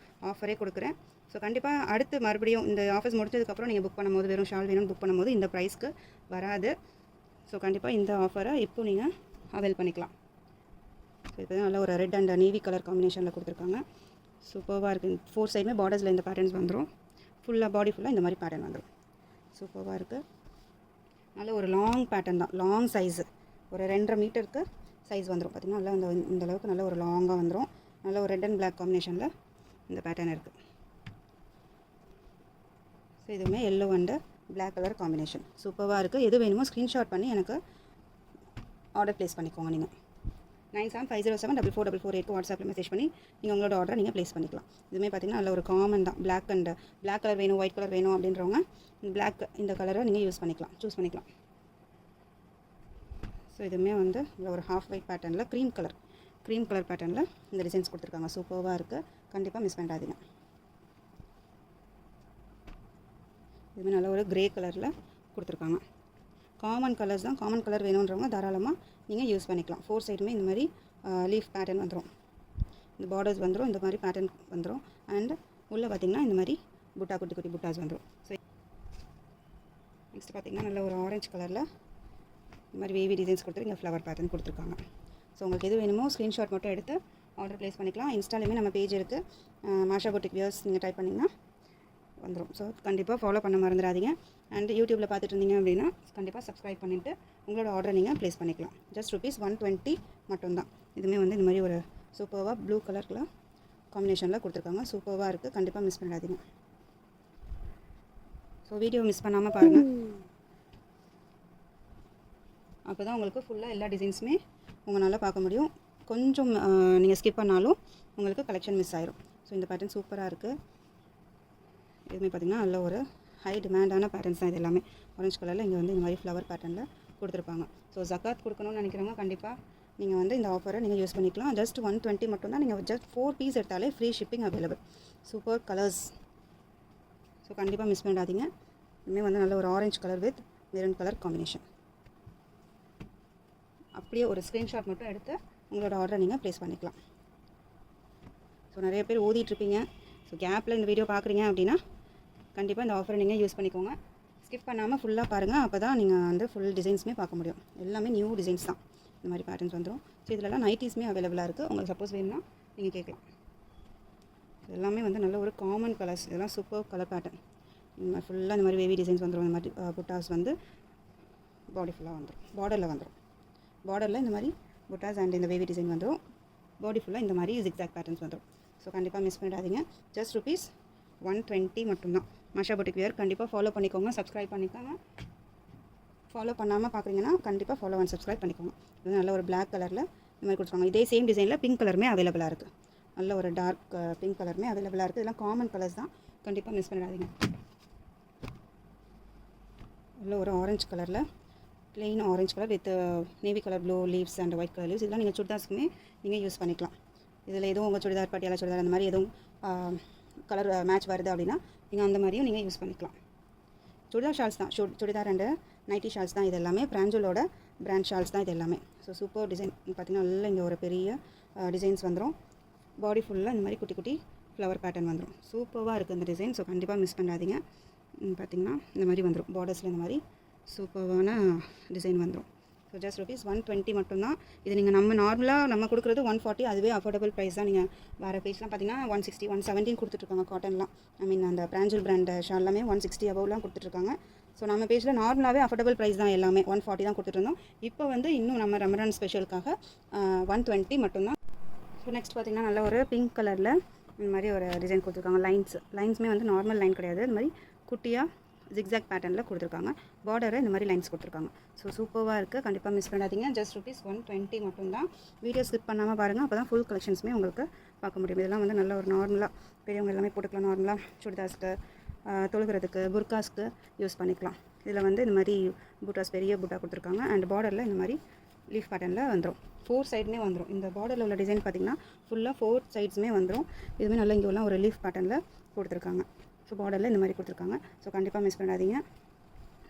ஆஃபரே கொடுக்குறேன். ஸோ கண்டிப்பாக அடுத்து மறுபடியும் இந்த ஆஃபர்ஸ் முடிச்சதுக்கப்புறம் நீங்கள் புக் பண்ணும்போது, வெறும் ஷால் வேணும்னு புக் பண்ணும்போது இந்த ப்ரைஸ்க்கு வராது. ஸோ கண்டிப்பாக இந்த ஆஃபரை இப்போ நீங்கள் அவைல் பண்ணிக்கலாம். ஸோ இப்போ நல்ல ஒரு ரெட் அண்ட் நேவி கலர் காம்பினேஷனில் கொடுத்துருக்காங்க. சூப்பராக இருக்குது. 4 சைடுமே பார்டர்ஸில் இந்த பேட்டர்ன்ஸ் வந்துடும். ஃபுல்லாக பாடி ஃபுல்லாக இந்த மாதிரி பேட்டர்ன் வந்துடும். சூப்பராக இருக்குது. நல்ல ஒரு லாங் பேட்டர்ன் தான், லாங் சைஸு, ஒரு 2.5 மீட்டருக்கு சைஸ் வந்துடும். பார்த்திங்கன்னா நல்லா இந்த அளவுக்கு நல்ல ஒரு லாங்காக வந்துடும். நல்ல ஒரு ரெட் அண்ட் பிளாக் காம்பினேஷனில் இந்த பேட்டர்ன் இருக்குது. ஸோ இதுவுமே yellow and black colour combination சூப்பராக இருக்குது. எது வேணுமோ ஸ்க்ரீன்ஷாட் பண்ணி எனக்கு ஆர்டர் ப்ளேஸ் பண்ணிக்கோங்க. நீங்கள் 9750744448 வாட்ஸ்அப்பில் மெசேஜ் பண்ணி நீங்கள் உங்களோட ஆர்டரை நீங்கள் ப்ளேஸ் பண்ணிக்கலாம். இதுவுமே பார்த்திங்கன்னா நல்ல ஒரு காமன் தான். பிளாக் கலர் வேணும், ஒயிட் கலர் வேணும் அப்படின்றவங்க இந்த கலரை நீங்கள் யூஸ் பண்ணிக்கலாம், சூஸ் பண்ணிக்கலாம். ஸோ இதுவுமே வந்து ஒரு ஹாஃப் ஒயிட் பேட்டர்னில் க்ரீம் கலர் பேட்டர்னில் இந்த டிசைன்ஸ் கொடுத்துருக்காங்க. சூப்பராக இருக்குது. கண்டிப்பாக மிஸ் பண்ணிடாதீங்க. இதுவுமே நல்ல ஒரு கிரே கலரில் கொடுத்துருக்காங்க. காமன் கலர்ஸ் தான். காமன் கலர் வேணுன்றவங்க தாராளமாக நீங்கள் யூஸ் பண்ணிக்கலாம். 4 சைடுமே இந்த மாதிரி லீஃப் பேட்டர்ன் வந்துடும். இந்த பார்டர்ஸ் வந்துடும், இந்த மாதிரி பேட்டர்ன் வந்துடும். அண்ட் உள்ளே பார்த்திங்கன்னா இந்த மாதிரி குட்டி குட்டி புட்டாஸ் வந்துடும். ஸோ நெக்ஸ்ட் பார்த்திங்கன்னா நல்ல ஒரு ஆரஞ்சு கலரில் இந்த மாதிரி வேவி டிசைன்ஸ் கொடுத்துட்டு இங்கே ஃப்ளவர் பேட்டர்ன் கொடுத்துருக்காங்க. ஸோ உங்களுக்கு எது வேணுமோ ஸ்க்ரீன்ஷாட் மட்டும் எடுத்து ஆர்டர் ப்ளேஸ் பண்ணிக்கலாம். இன்ஸ்டாலையுமே நம்ம பேஜ் இருக்குது, மாஷா பொட்டிக் வியர்ஸ், நீங்கள் டைப் பண்ணிங்கன்னா வந்துடும். ஸோ கண்டிப்பாக ஃபாலோ பண்ண மறந்துடாதீங்க. அண்ட் யூடியூப்பில் பார்த்துட்டு இருந்தீங்க அப்படின்னா கண்டிப்பாக சப்ஸ்கிரைப் பண்ணிவிட்டு உங்களோட ஆர்டரை நீங்கள் ப்ளேஸ் பண்ணிக்கலாம். ஜஸ்ட் ₹120 மட்டும்தான். இதுவுமே வந்து இந்த மாதிரி ஒரு சூப்பராக ப்ளூ கலரில் காம்பினேஷனில் கொடுத்துருக்காங்க. சூப்பராக இருக்குது. கண்டிப்பாக மிஸ் பண்ணிடாதீங்க. ஸோ வீடியோ மிஸ் பண்ணாமல் பாருங்கள், அப்போ தான் உங்களுக்கு ஃபுல்லாக எல்லா டிசைன்ஸுமே உங்களால் பார்க்க முடியும். கொஞ்சம் நீங்கள் ஸ்கிப் பண்ணாலும் உங்களுக்கு கலெக்ஷன் மிஸ் ஆயிரும். ஸோ இந்த பேட்டர்ன் சூப்பராக இருக்குது. இதுவுமே பார்த்திங்கன்னா நல்ல ஒரு ஹை டிமாண்டான பேட்டர்ன்ஸ் தான். இது எல்லாமே ஆரஞ்சு கலரில் இங்கே வந்து இந்த மாதிரி ஃப்ளவர் பேட்டர்னில் கொடுத்துருப்பாங்க. ஸோ ஜக்காத் கொடுக்கணும்னு நினைக்கிறவங்க கண்டிப்பாக நீங்கள் வந்து இந்த ஆஃபரை நீங்கள் யூஸ் பண்ணிக்கலாம். ஜஸ்ட் 120 மட்டும் தான். நீங்கள் ஜஸ்ட் 4 பீஸ் எடுத்தாலே free shipping available. Super colours. So கண்டிப்பாக மிஸ் பண்ணிடாதீங்க. இதுவுமே வந்து நல்ல ஒரு orange colour with maroon colour combination. அப்படியே ஒரு ஸ்க்ரீன்ஷாட் மட்டும் எடுத்து உங்களோட ஆர்டரை நீங்கள் ப்ளேஸ் பண்ணிக்கலாம். ஸோ நிறைய பேர் ஓதிட்டுருப்பீங்க. ஸோ கேப்பில் இந்த வீடியோ பார்க்குறீங்க அப்படின்னா கண்டிப்பாக இந்த ஆஃபரை நீங்கள் யூஸ் பண்ணிக்கோங்க. ஸ்கிப் பண்ணாமல் ஃபுல்லாக பாருங்கள், அப்போ தான் நீங்கள் வந்து ஃபுல் டிசைன்ஸுமே பார்க்க முடியும். எல்லாமே நியூ டிசைன்ஸ் தான். இந்த மாதிரி பேட்டர்ன்ஸ் வந்துடும். ஸோ இதிலலாம் நைட்டிஸுமே அவைலபிளாக இருக்குது. உங்களுக்கு சப்போஸ் வேணும்னா நீங்கள் கேட்கலாம். எல்லாமே வந்து நல்ல ஒரு காமன் கலர்ஸ். இதெல்லாம் சூப்பர் கலர் பேட்டர்ன். ஃபுல்லாக இந்த மாதிரி வேவி டிசைன்ஸ் வந்துடும். இந்த மாதிரி புட்டாஸ் வந்து பாடி ஃபுல்லாக வந்துடும், பார்டரில் வந்துடும். பார்டரில் இந்த மாதிரி புட்டாஸ் அண்ட் இந்த வேவி டிசைன் வந்துடும். பாடி ஃபுல்லாக இந்த மாதிரி ஜிக்ஸாக் பேட்டர்ன்ஸ் வந்துடும். ஸோ கண்டிப்பாக மிஸ் பண்ணிடாதீங்க. ஜஸ்ட் ₹120 மட்டும்தான். மாஷா பொட்டிக் வியர் கண்டிப்பாக ஃபாலோ பண்ணிக்கோங்க, சப்ஸ்கிரைப் பண்ணிக்கோங்க. ஃபாலோ பண்ணாமல் பார்க்குறீங்கன்னா கண்டிப்பாக ஃபாலோ அண்ட் சப்ஸ்கிரைப் பண்ணிக்கோங்க. இது நல்ல ஒரு பிளாக் கலரில் இந்த மாதிரி கொடுத்துருக்காங்க. இதே சேம் டிசைனில் பிங்க் கலருமே அவைலபிளாக இருக்குது. நல்ல ஒரு டார்க் பிங்க் கலருமே அவைலபிளாக இருக்குது. இதெல்லாம் காமன் கலர்ஸ் தான், கண்டிப்பாக மிஸ் பண்ணிடாதீங்க. நல்ல ஒரு ஆரஞ்சு கலரில் plain orange colour with navy colour blue leaves and white colour leaves. இதெல்லாம் நீங்கள் சுடிதார்ஸ்க்குமே நீங்கள் யூஸ் பண்ணிக்கலாம். இதில் எதுவும் உங்கள் சுடிதார் பட்டியாலா சுடிதார் அந்த மாதிரி எதுவும் கலர் மேட்ச் வருது அப்படின்னா நீங்கள் அந்த மாதிரியும் நீங்கள் யூஸ் பண்ணிக்கலாம். சுடிதார் ஷால்ஸ் தான், சுடிதார் அண்டு நைட்டி ஷால்ஸ் தான். இது எல்லாமே பிராஞ்சோலோட பிராண்ட் ஷால்ஸ் தான் இது எல்லாமே. ஸோ சூப்பர் டிசைன் பார்த்திங்கன்னா நல்லா இங்கே ஒரு பெரிய டிசைன்ஸ் வந்துடும். பாடி ஃபுல்லாக இந்த மாதிரி குட்டி குட்டி ஃப்ளவர் பேட்டர்ன் வந்துடும். சூப்பராக இருக்குது இந்த டிசைன். ஸோ கண்டிப்பாக மிஸ் பண்ணாதீங்க. பார்த்திங்கன்னா இந்த மாதிரி வந்துடும், பார்டர்ஸில் இந்த மாதிரி சூப்பரான டிசைன் வந்துடும். ஸோ ஜஸ்ட் ₹120 மட்டும்தான். இது நீங்கள் நம்ம கொடுக்குறது 140, அதுவே அஃபோர்டபுள் ப்ரைஸ் தான். நீங்கள் வேறு பேஜ்லாம் பார்த்தீங்கன்னா 160, 170 கொடுத்துட்ருக்காங்க காட்டன்லாம். ஐ மீன் அந்த பிராஞ்சல் பிராண்ட் ஷால்லாமே 160 அபவ்லாம் கொடுத்துட்ருக்காங்க. ஸோ நம்ம பேஜில் நார்மலாகவே அஃபோர்டபுள் ப்ரைஸ் தான் எல்லாமே 140 தான் கொடுத்துட்ருந்தோம். இப்போ வந்து இன்னும் நம்ம ரமலான் ஸ்பெஷலுக்காக 120 மட்டும்தான். ஸோ நெக்ஸ்ட் பார்த்திங்கன்னா நல்ல ஒரு பிங்க் கலரில் இந்த மாதிரி ஒரு டிசைன் கொடுத்துருக்காங்க. லைன்ஸுமே வந்து நார்மல் லைன் கிடையாது, இந்த மாதிரி குட்டியாக ஜிக்ஸாக் பேட்டர்னில் கொடுத்துருக்காங்க. பார்டரை இந்த மாதிரி லைன்ஸ் கொடுத்துருக்காங்க. ஸோ சூப்பராக இருக்குது, கண்டிப்பாக மிஸ் பண்ணாதீங்க. ஜஸ்ட் ₹120 மட்டும்தான். வீடியோ ஸ்கிப் பண்ணாமல் பாருங்கள், அப்போ தான் ஃபுல் கலெக்ஷன்ஸுமே உங்களுக்கு பார்க்க முடியும். இதெல்லாம் வந்து நல்ல ஒரு நார்மலாக பெரியவங்க எல்லாமே போட்டுக்கலாம். நார்மலாக சுடிதாஸ்க்கு, தொழுகிறதுக்கு, புர்காஸ்க்கு யூஸ் பண்ணிக்கலாம். இதில் வந்து இந்த மாதிரி பூட்டாஸ் பெரிய பூட்டா கொடுத்துருக்காங்க. அண்ட் பார்டரில் இந்த மாதிரி லீஃப் பேட்டர்னில் வந்துடும். 4 சைடுமே வந்துடும். இந்த பார்டரில் உள்ள டிசைன் பார்த்திங்கன்னா ஃபுல்லாக 4 சைட்ஸுமே வந்துடும். இதுவுமே நல்லா இங்கே உள்ள ஒரு லீஃப் பேட்டர்னில் கொடுத்துருக்காங்க. ஸோ பார்டரில் இந்த மாதிரி கொடுத்துருக்காங்க. ஸோ கண்டிப்பாக மிஸ் பண்ணாதீங்க,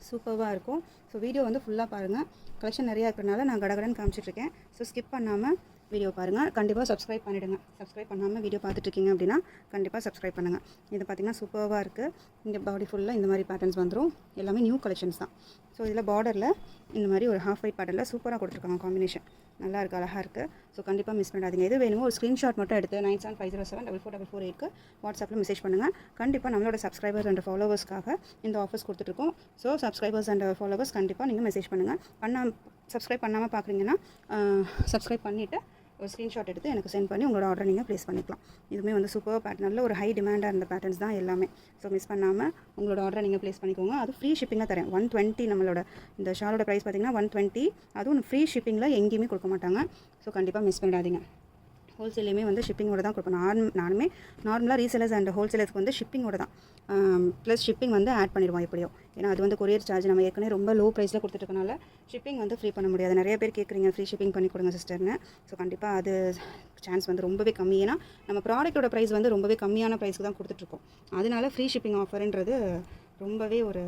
சூப்பராக இருக்கும். ஸோ வீடியோ வந்து ஃபுல்லாக பாருங்கள். கலெக்ஷன் நிறையா இருக்கிறனால நான் கடகடன்னு காமிச்சிட்ருக்கேன். ஸோ ஸ்கிப் பண்ணாமல் வீடியோ பாருங்கள். கண்டிப்பாக சப்ஸ்கிரைப் பண்ணிவிடுங்க. சப்ஸ்கிரைப் பண்ணாமல் வீடியோ பார்த்துட்ருக்கீங்க அப்படின்னா கண்டிப்பாக சப்ஸ்கிரைப் பண்ணுங்கள். இது பார்த்திங்கன்னா சூப்பராக இருக்குது. இங்கே பாடி ஃபுல்லாக இந்த மாதிரி பேட்டர்ன்ஸ் வந்துடும். எல்லாமே நியூ கலெக்ஷன்ஸ் தான். ஸோ இதில் பார்டரில் இந்த மாதிரி ஒரு ஹாஃப் ஒயிட் பேட்டர்னில் சூப்பராக கொடுத்துருக்காங்க. காம்பினேஷன் நல்லா இருக்குது, அழகாக இருக்குது. ஸோ கண்டிப்பாக மிஸ் பண்ணாதீங்க. எது வேணுமோ ஒரு ஸ்க்ரீன்ஷாட் மட்டும் எடுத்து 9750744448 வாட்ஸ்அப்பில் மெசேஜ் பண்ணுங்கள். கண்டிப்பாக நம்மளோட சப்ஸ்கிரைபர்ஸ் அண்ட் ஃபாலோவர்ஸ்க்காக இந்த ஆஃபர்ஸ் கொடுத்துட்ருக்கோம். ஸோ சப்ஸ்கிரைபர்ஸ் அண்ட் ஃபாலோவர்ஸ் கண்டிப்பாக நீங்கள் மெசேஜ் பண்ணுங்கள். சப்ஸ்கிரைப் பண்ணாமல் பார்க்குறீங்கன்னா சப்ஸ்கிரைப் பண்ணிவிட்டு ஒரு ஸ்க்ரீன்ஷாட் எடுத்து எனக்கு சென்ட் பண்ணி உங்களோட ஆர்டர் நீங்கள் ப்ளேஸ் பண்ணிக்கலாம். இதுவுமே வந்து சூப்பர் பேட்டர்ன், நல்ல ஒரு ஹை டிமாண்டாக இருந்த பேட்டர்ன்ஸ் தான் எல்லாமே. ஸோ மிஸ் பண்ணாமல் உங்களோட ஆர்டரை நீங்கள் ப்ளேஸ் பண்ணிக்கோங்க. அது ஃப்ரீ ஷிப்பிங்காக தரேன். 120 நம்மளோட இந்த ஷாலோட ப்ரைஸ் பார்த்திங்கன்னா 120. அதுவும் ஃப்ரீ ஷிப்பிங்கில் எங்கேயுமே கொடுக்க மாட்டாங்க. ஸோ கண்டிப்பாக மிஸ் பண்ணிடாதீங்க. ஹோல்சேலையுமே வந்து ஷிப்பிங்கோட தான் கொடுப்போம். நானுமே நார்மலாக ரீசேலர்ஸ் அண்ட் ஹோல்சேலர்ஸ்க்கு வந்து ஷிப்பிங்கோட தான், ப்ளஸ் ஷிப்பிங் வந்து ஆட் பண்ணிடுவோம் எப்படியோ. ஏன்னா அது வந்து கொரியர் சார்ஜ் நம்ம ஏற்கனவே ரொம்ப லோ ப்ரைஸில் கொடுத்துட்ருக்கனால ஷிப்பிங் வந்து ஃப்ரீ பண்ண முடியாது. நிறைய பேர் கேட்குறீங்க ஃப்ரீ ஷிப்பிங் பண்ணி கொடுங்க சிஸ்டர்னு. ஸோ கண்டிப்பாக அது சான்ஸ் வந்து ரொம்பவே கம்மி. ஏன்னா நம்ம ப்ராடக்ட்டோட ப்ரைஸ் வந்து ரொம்பவே கம்மியான ப்ரைஸ்க்கு தான் கொடுத்துட்ருக்கோம். அதனால ஃப்ரீ ஷிப்பிங் ஆஃபர்ன்றது ரொம்பவே ஒரு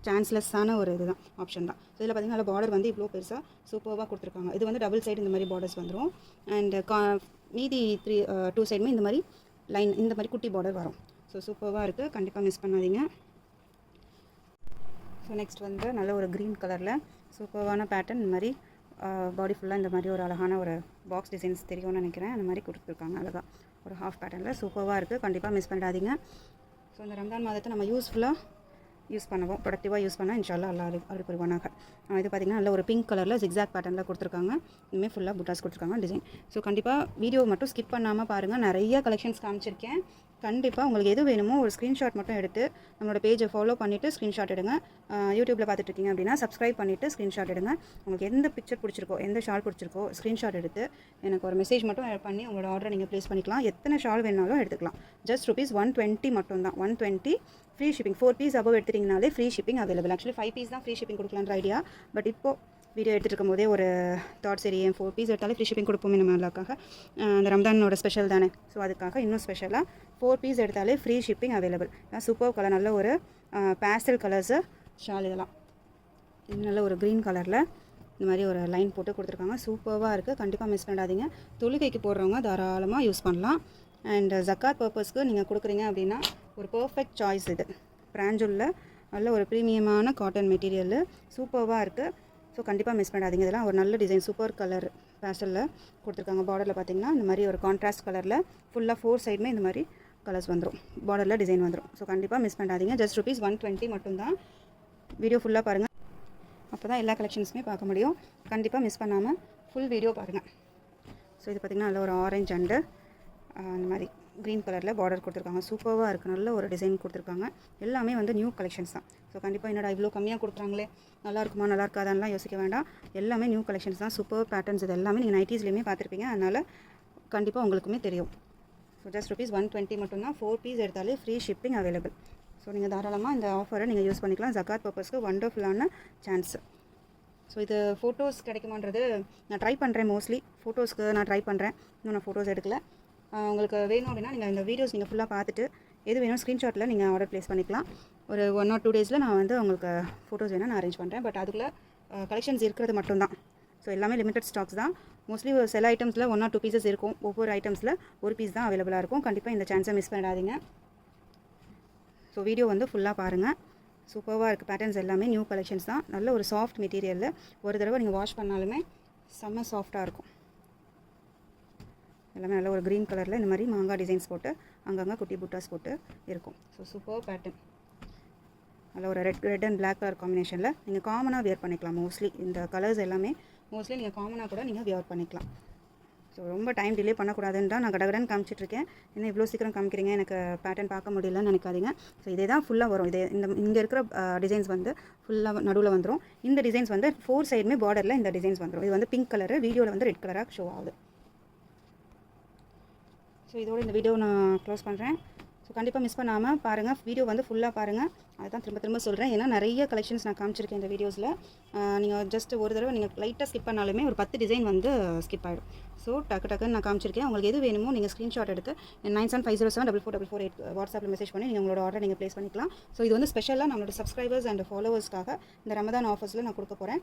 சான்ஸ்லெஸ்ஸான ஒரு இதுதான், ஆப்ஷன் தான். ஸோ இதில் பார்த்திங்கன்னா பார்டர் வந்து இவ்வளோ பெருசாக சூப்பராக கொடுத்துருக்காங்க. இது வந்து டபுள் சைடு இந்த மாதிரி பார்டர்ஸ் வந்துடும். அண்ட் மீதி 2 சைடுமே இந்த மாதிரி லைன், இந்த மாதிரி குட்டி பார்டர் வரும். ஸோ சூப்பராக இருக்குது, கண்டிப்பாக மிஸ் பண்ணாதீங்க. ஸோ நெக்ஸ்ட் வந்து நல்ல ஒரு க்ரீன் கலரில் சூப்பரான பேட்டர்ன். இந்த மாதிரி பாடி ஃபுல்லாக இந்த மாதிரி ஒரு அழகான ஒரு பாக்ஸ் டிசைன்ஸ் தெரியும்னு நினைக்கிறேன். அந்த மாதிரி கொடுத்துருக்காங்க அழகாக ஒரு ஹாஃப் பேட்டர்னில். சூப்பராக இருக்குது, கண்டிப்பாக மிஸ் பண்ணிடாதீங்க. ஸோ இந்த ரம்ஜான் மாதத்தை நம்ம யூஸ்ஃபுல்லாக யூஸ் பண்ணுவோம், ப்ரொடக்டிவாக யூஸ் பண்ணால் இன்ஷால்லா அல்லா அருள் புரிவானாக. இது பார்த்திங்கன்னா நல்ல ஒரு பிங்க் கலரில் ஜிக்ஸாக் பேட்டர்னில் கொடுத்துருக்காங்க. இதுவுமே ஃபுல்லாக புட்டாஸ் கொடுத்துருக்காங்க டிசைன். ஸோ கண்டிப்பாக வீடியோ மட்டும் ஸ்கிப் பண்ணாமல் பாருங்கள். நிறைய கலெக்ஷன்ஸ் காமிச்சிருக்கேன். கண்டிப்பாக உங்களுக்கு எது வேணுமோ ஒரு ஸ்க்ரீன்ஷாட் மட்டும் எடுத்து நம்மளோட பேஜை ஃபாலோ பண்ணிவிட்டு ஸ்க்ரீன்ஷாட் எடுங்க. யூடியூப்பில் பார்த்துட்ருக்கீங்க அப்படின்னா சப்ஸ்கிரைப் பண்ணிவிட்டு ஸ்க்ரீன்ஷாட் எடுங்க. உங்களுக்கு எந்த பிக்சர் பிடிச்சிருக்கோ, எந்த ஷால் பிடிச்சிருக்கோ ஸ்க்ரீன்ஷாட் எடுத்து எனக்கு ஒரு மெசேஜ் மட்டும் பண்ணி உங்களோட ஆர்டரை நீங்கள் ப்ளேஸ் பண்ணிக்கலாம். எத்தனை ஷால் வேணாலும் எடுத்துக்கலாம். ஜஸ்ட் ₹120 மட்டும்தான். 120 ஃப்ரீ ஷிப்பிங். 4 பீஸ் அபவ் எடுத்துட்டிங்கனாலே free shipping available. Actually 5 piece தான் ஃப்ரீ ஷிப்பிங் கொடுக்கலான்ற ஐடியா. பட் இப்போது வீடியோ எடுத்துகிட்டு இருக்கும் போதே ஒரு தாட், சரி 4 பீஸ் எடுத்தாலே ஃப்ரீ ஷிப்பிங் கொடுப்போமே நம்ம எல்லாக்காக. அந்த ரம்ஜானோட ஸ்பெஷல் தானே. ஸோ அதுக்காக இன்னும் ஸ்பெஷலாக 4 பீஸ் எடுத்தாலே free shipping available. Super colour, நல்ல ஒரு பேஸ்டல் கலர்ஸு ஷால். இதெல்லாம் இது நல்ல ஒரு க்ரீன் கலரில் இந்த மாதிரி ஒரு லைன் போட்டு கொடுத்துருக்காங்க. சூப்பராக இருக்குது, கண்டிப்பாக மிஸ் பண்ணிடாதீங்க. தொழுகைக்கு போடுறவங்க தாராளமாக யூஸ் பண்ணலாம். அண்ட் ஜக்காத் பர்பஸ்க்கு நீங்கள் கொடுக்குறீங்க அப்படின்னா ஒரு பர்ஃபெக்ட் சாய்ஸ். இது பிராஞ்சூலில் நல்ல ஒரு ப்ரீமியமான காட்டன் மெட்டீரியல், சூப்பராக இருக்குது. ஸோ கண்டிப்பாக மிஸ் பண்ணாதீங்க. இதெல்லாம் ஒரு நல்ல டிசைன், சூப்பர் கலர் பேஸ்டலில் கொடுத்துருக்காங்க. பார்டரில் பார்த்திங்கன்னா இந்த மாதிரி ஒரு கான்ட்ராஸ்ட் கலரில் ஃபுல்லாக 4 சைடுமே இந்த மாதிரி கலர்ஸ் வந்துடும், பார்டரில் டிசைன் வந்துடும். ஸோ கண்டிப்பாக மிஸ் பண்ணாதீங்க. ஜஸ்ட் ₹120 மட்டும்தான். வீடியோ ஃபுல்லாக பாருங்கள், அப்போ தான் எல்லா கலெக்ஷன்ஸுமே பார்க்க முடியும். கண்டிப்பாக மிஸ் பண்ணாமல் ஃபுல் வீடியோ பாருங்கள். ஸோ இது பார்த்திங்கன்னா நல்ல ஒரு ஆரஞ்ச் அண்டு அந்த மாதிரி க்ரீன் கலரில் பார்டர் கொடுத்துருக்காங்க. சூப்பராக இருக்குது. நல்ல ஒரு டிசைன் கொடுத்துருக்காங்க. எல்லாமே வந்து நியூ கலெக்ஷன்ஸ் தான். ஸோ கண்டிப்பாக என்னடா இவ்வளோ கம்மியாக கொடுக்குறாங்களே, நல்லா இருக்குமா நல்லா இருக்காதான்லாம் யோசிக்க வேண்டாம். எல்லாமே நியூ கலெக்ஷன்ஸ் தான். சூப்பர் பேட்டர்ன்ஸ் இது எல்லாமே நீங்கள் நைட்டிஸ்லேயுமே பார்த்துருப்பீங்க. அதனால் கண்டிப்பாக உங்களுக்குமே தெரியும். ஸோ ஜஸ்ட் ₹120 மட்டும்தான். 4 பீஸ் எடுத்தாலே ஃப்ரீ ஷிப்பிங் அவைலபிள். ஸோ நீங்கள் தாராளமாக இந்த ஆஃபரை நீங்கள் யூஸ் பண்ணிக்கலாம். ஜகாத் பர்பஸ்க்கு வண்டர்ஃபுல்லான சான்ஸ். ஸோ இது ஃபோட்டோஸ் கிடைக்குமான்றது நான் ட்ரை பண்ணுறேன். மோஸ்ட்லி ஃபோட்டோஸ்க்கு நான் ட்ரை பண்ணுறேன். இன்னும் நான் ஃபோட்டோஸ் எடுக்கல. உங்களுக்கு வேணும் அப்படின்னா நீங்கள் இந்த வீடியோஸ் நீங்கள் ஃபுல்லாக பார்த்துட்டு எது வேணும் ஸ்க்ரீன்ஷாட்டில் நீங்கள் ஆர்டர் ப்ளேஸ் பண்ணிக்கலாம். ஒரு 1 or 2 டேஸில் நான் வந்து உங்களுக்கு ஃபோட்டோஸ் வேணால் நான் அரேஞ்ச் பண்ணுறேன். பட் அதுக்குள்ளே கலெக்ஷன்ஸ் இருக்கிறது மட்டும்தான். ஸோ எல்லாமே லிமிட்டட் ஸ்டாக்ஸ் தான். மோஸ்ட்லி சில ஐட்டம்ஸில் 1 or 2 பீசஸ் இருக்கும். ஒவ்வொரு ஐட்டம்ஸில் ஒரு பீஸ் தான் அவைலபிளாக இருக்கும். கண்டிப்பாக இந்த சான்ஸை மிஸ் பண்ணிடாதீங்க. ஸோ வீடியோ வந்து ஃபுல்லாக பாருங்கள். சூப்பராக இருக்குது. பேட்டர்ன்ஸ் எல்லாமே நியூ கலெக்ஷன்ஸ் தான். நல்ல ஒரு சாஃப்ட் மெட்டீரியலில் ஒரு தடவை நீங்கள் வாஷ் பண்ணாலுமே செம்ம சாஃப்டாக இருக்கும். எல்லாமே நல்ல ஒரு க்ரீன் கலரில் இந்த மாதிரி மாங்காய் டிசைன்ஸ் போட்டு அங்கங்கே குட்டி புட்டாஸ் போட்டு இருக்கும். So super pattern. நல்ல ஒரு ரெட் அண்ட் பிளாக் கலர் காம்பினேஷனில் நீங்கள் காமனாக வியர் பண்ணிக்கலாம். மோஸ்ட்லி இந்த கலர்ஸ் எல்லாமே மோஸ்ட்லி நீங்கள் காமனாக கூட நீங்கள் வியர் பண்ணிக்கலாம். ஸோ ரொம்ப டைம் டிலே பண்ணக்கூடாதுன்னு தான் நான் கடகடன்னு காமிச்சிட்ருக்கேன். என்ன இவ்வளோ சீக்கிரம் காமிக்கிறீங்க, எனக்கு பேட்டர்ன் பார்க்க முடியலன்னு நினைக்காதீங்க. ஸோ இதே தான் ஃபுல்லாக வரும். இங்கே இருக்கிற டிசைன்ஸ் வந்து ஃபுல்லாக நடுவில் வந்துடும். இந்த டிசைன்ஸ் வந்து 4 சைடுமே பார்டரில் இந்த டிசைன்ஸ் வந்துடும். இது வந்து பிங்க் கலரு, வீடியோவில் வந்து ரெட் கலராக ஷோ ஆகுது. ஸோ இதோட இந்த வீடியோ நான் க்ளோஸ் பண்ணுறேன். ஸோ கண்டிப்பாக மிஸ் பண்ணாமல் பாருங்கள். வீடியோ வந்து ஃபுல்லாக பாருங்கள். அதுதான் திரும்ப சொல்கிறேன். ஏன்னா நிறைய கலெக்ஷன்ஸ் நான் காமிச்சிருக்கேன் இந்த வீடியோஸில். நீங்கள் ஜஸ்ட் ஒரு தடவை நீங்கள் லைட்டாக ஸ்கிப் பண்ணாலுமே ஒரு 10 டிசைன் வந்து ஸ்கிப் ஆகிடும். ஸோ டக்குன்னு நான் காமிச்சிருக்கேன். உங்களுக்கு எது வேணுமோ நீங்கள் ஸ்க்ரீன்ஷாட் எடுத்து 9750744448 வாட்ஸ்அப்பில் மெசேஜ் பண்ணி நீங்கள் உங்களோட ஆர்டர் நீங்கள் ப்ளேஸ் பண்ணிக்கலாம். ஸோ இது வந்து ஸ்பெஷலாக நம்மளோட சப்ஸ்கிரைபர்ஸ் அண்ட் ஃபாலோவர்ஸ்க்காக இந்த ரமதான் ஆஃபர்ஸில் நான் கொடுக்க போகிறேன்.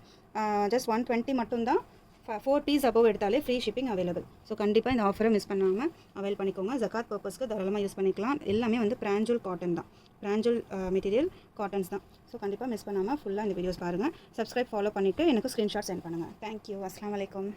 ஜஸ்ட் 120 மட்டும்தான். 4 பீஸ் அபவ் எடுத்தாலே ஃப்ரீ ஷிப்பிங் அவைலபிள். ஸோ கண்டிப்பாக இந்த ஆஃபரை மிஸ் பண்ணாமல் அவைல் பண்ணிக்கோங்க. ஜகாத் பர்பஸ்க்கு தாராளமாக யூஸ் பண்ணிக்கலாம். எல்லாமே வந்து பிராஞ்சூல் காட்டன் தான். பிராஞ்சூல் மெட்டீரியல் காட்டன்ஸ் தான். ஸோ கண்டிப்பாக மிஸ் பண்ணாமல் ஃபுல்லாக இந்த வீடியோஸ் பாருங்கள். சப்ஸ்கிரைப் ஃபாலோ பண்ணிவிட்டு எனக்கு ஸ்க்ரீன்ஷாட் சென்ட் பண்ணுங்கள். தேங்க்யூ. அஸ்ஸலாமு அலைக்கும்.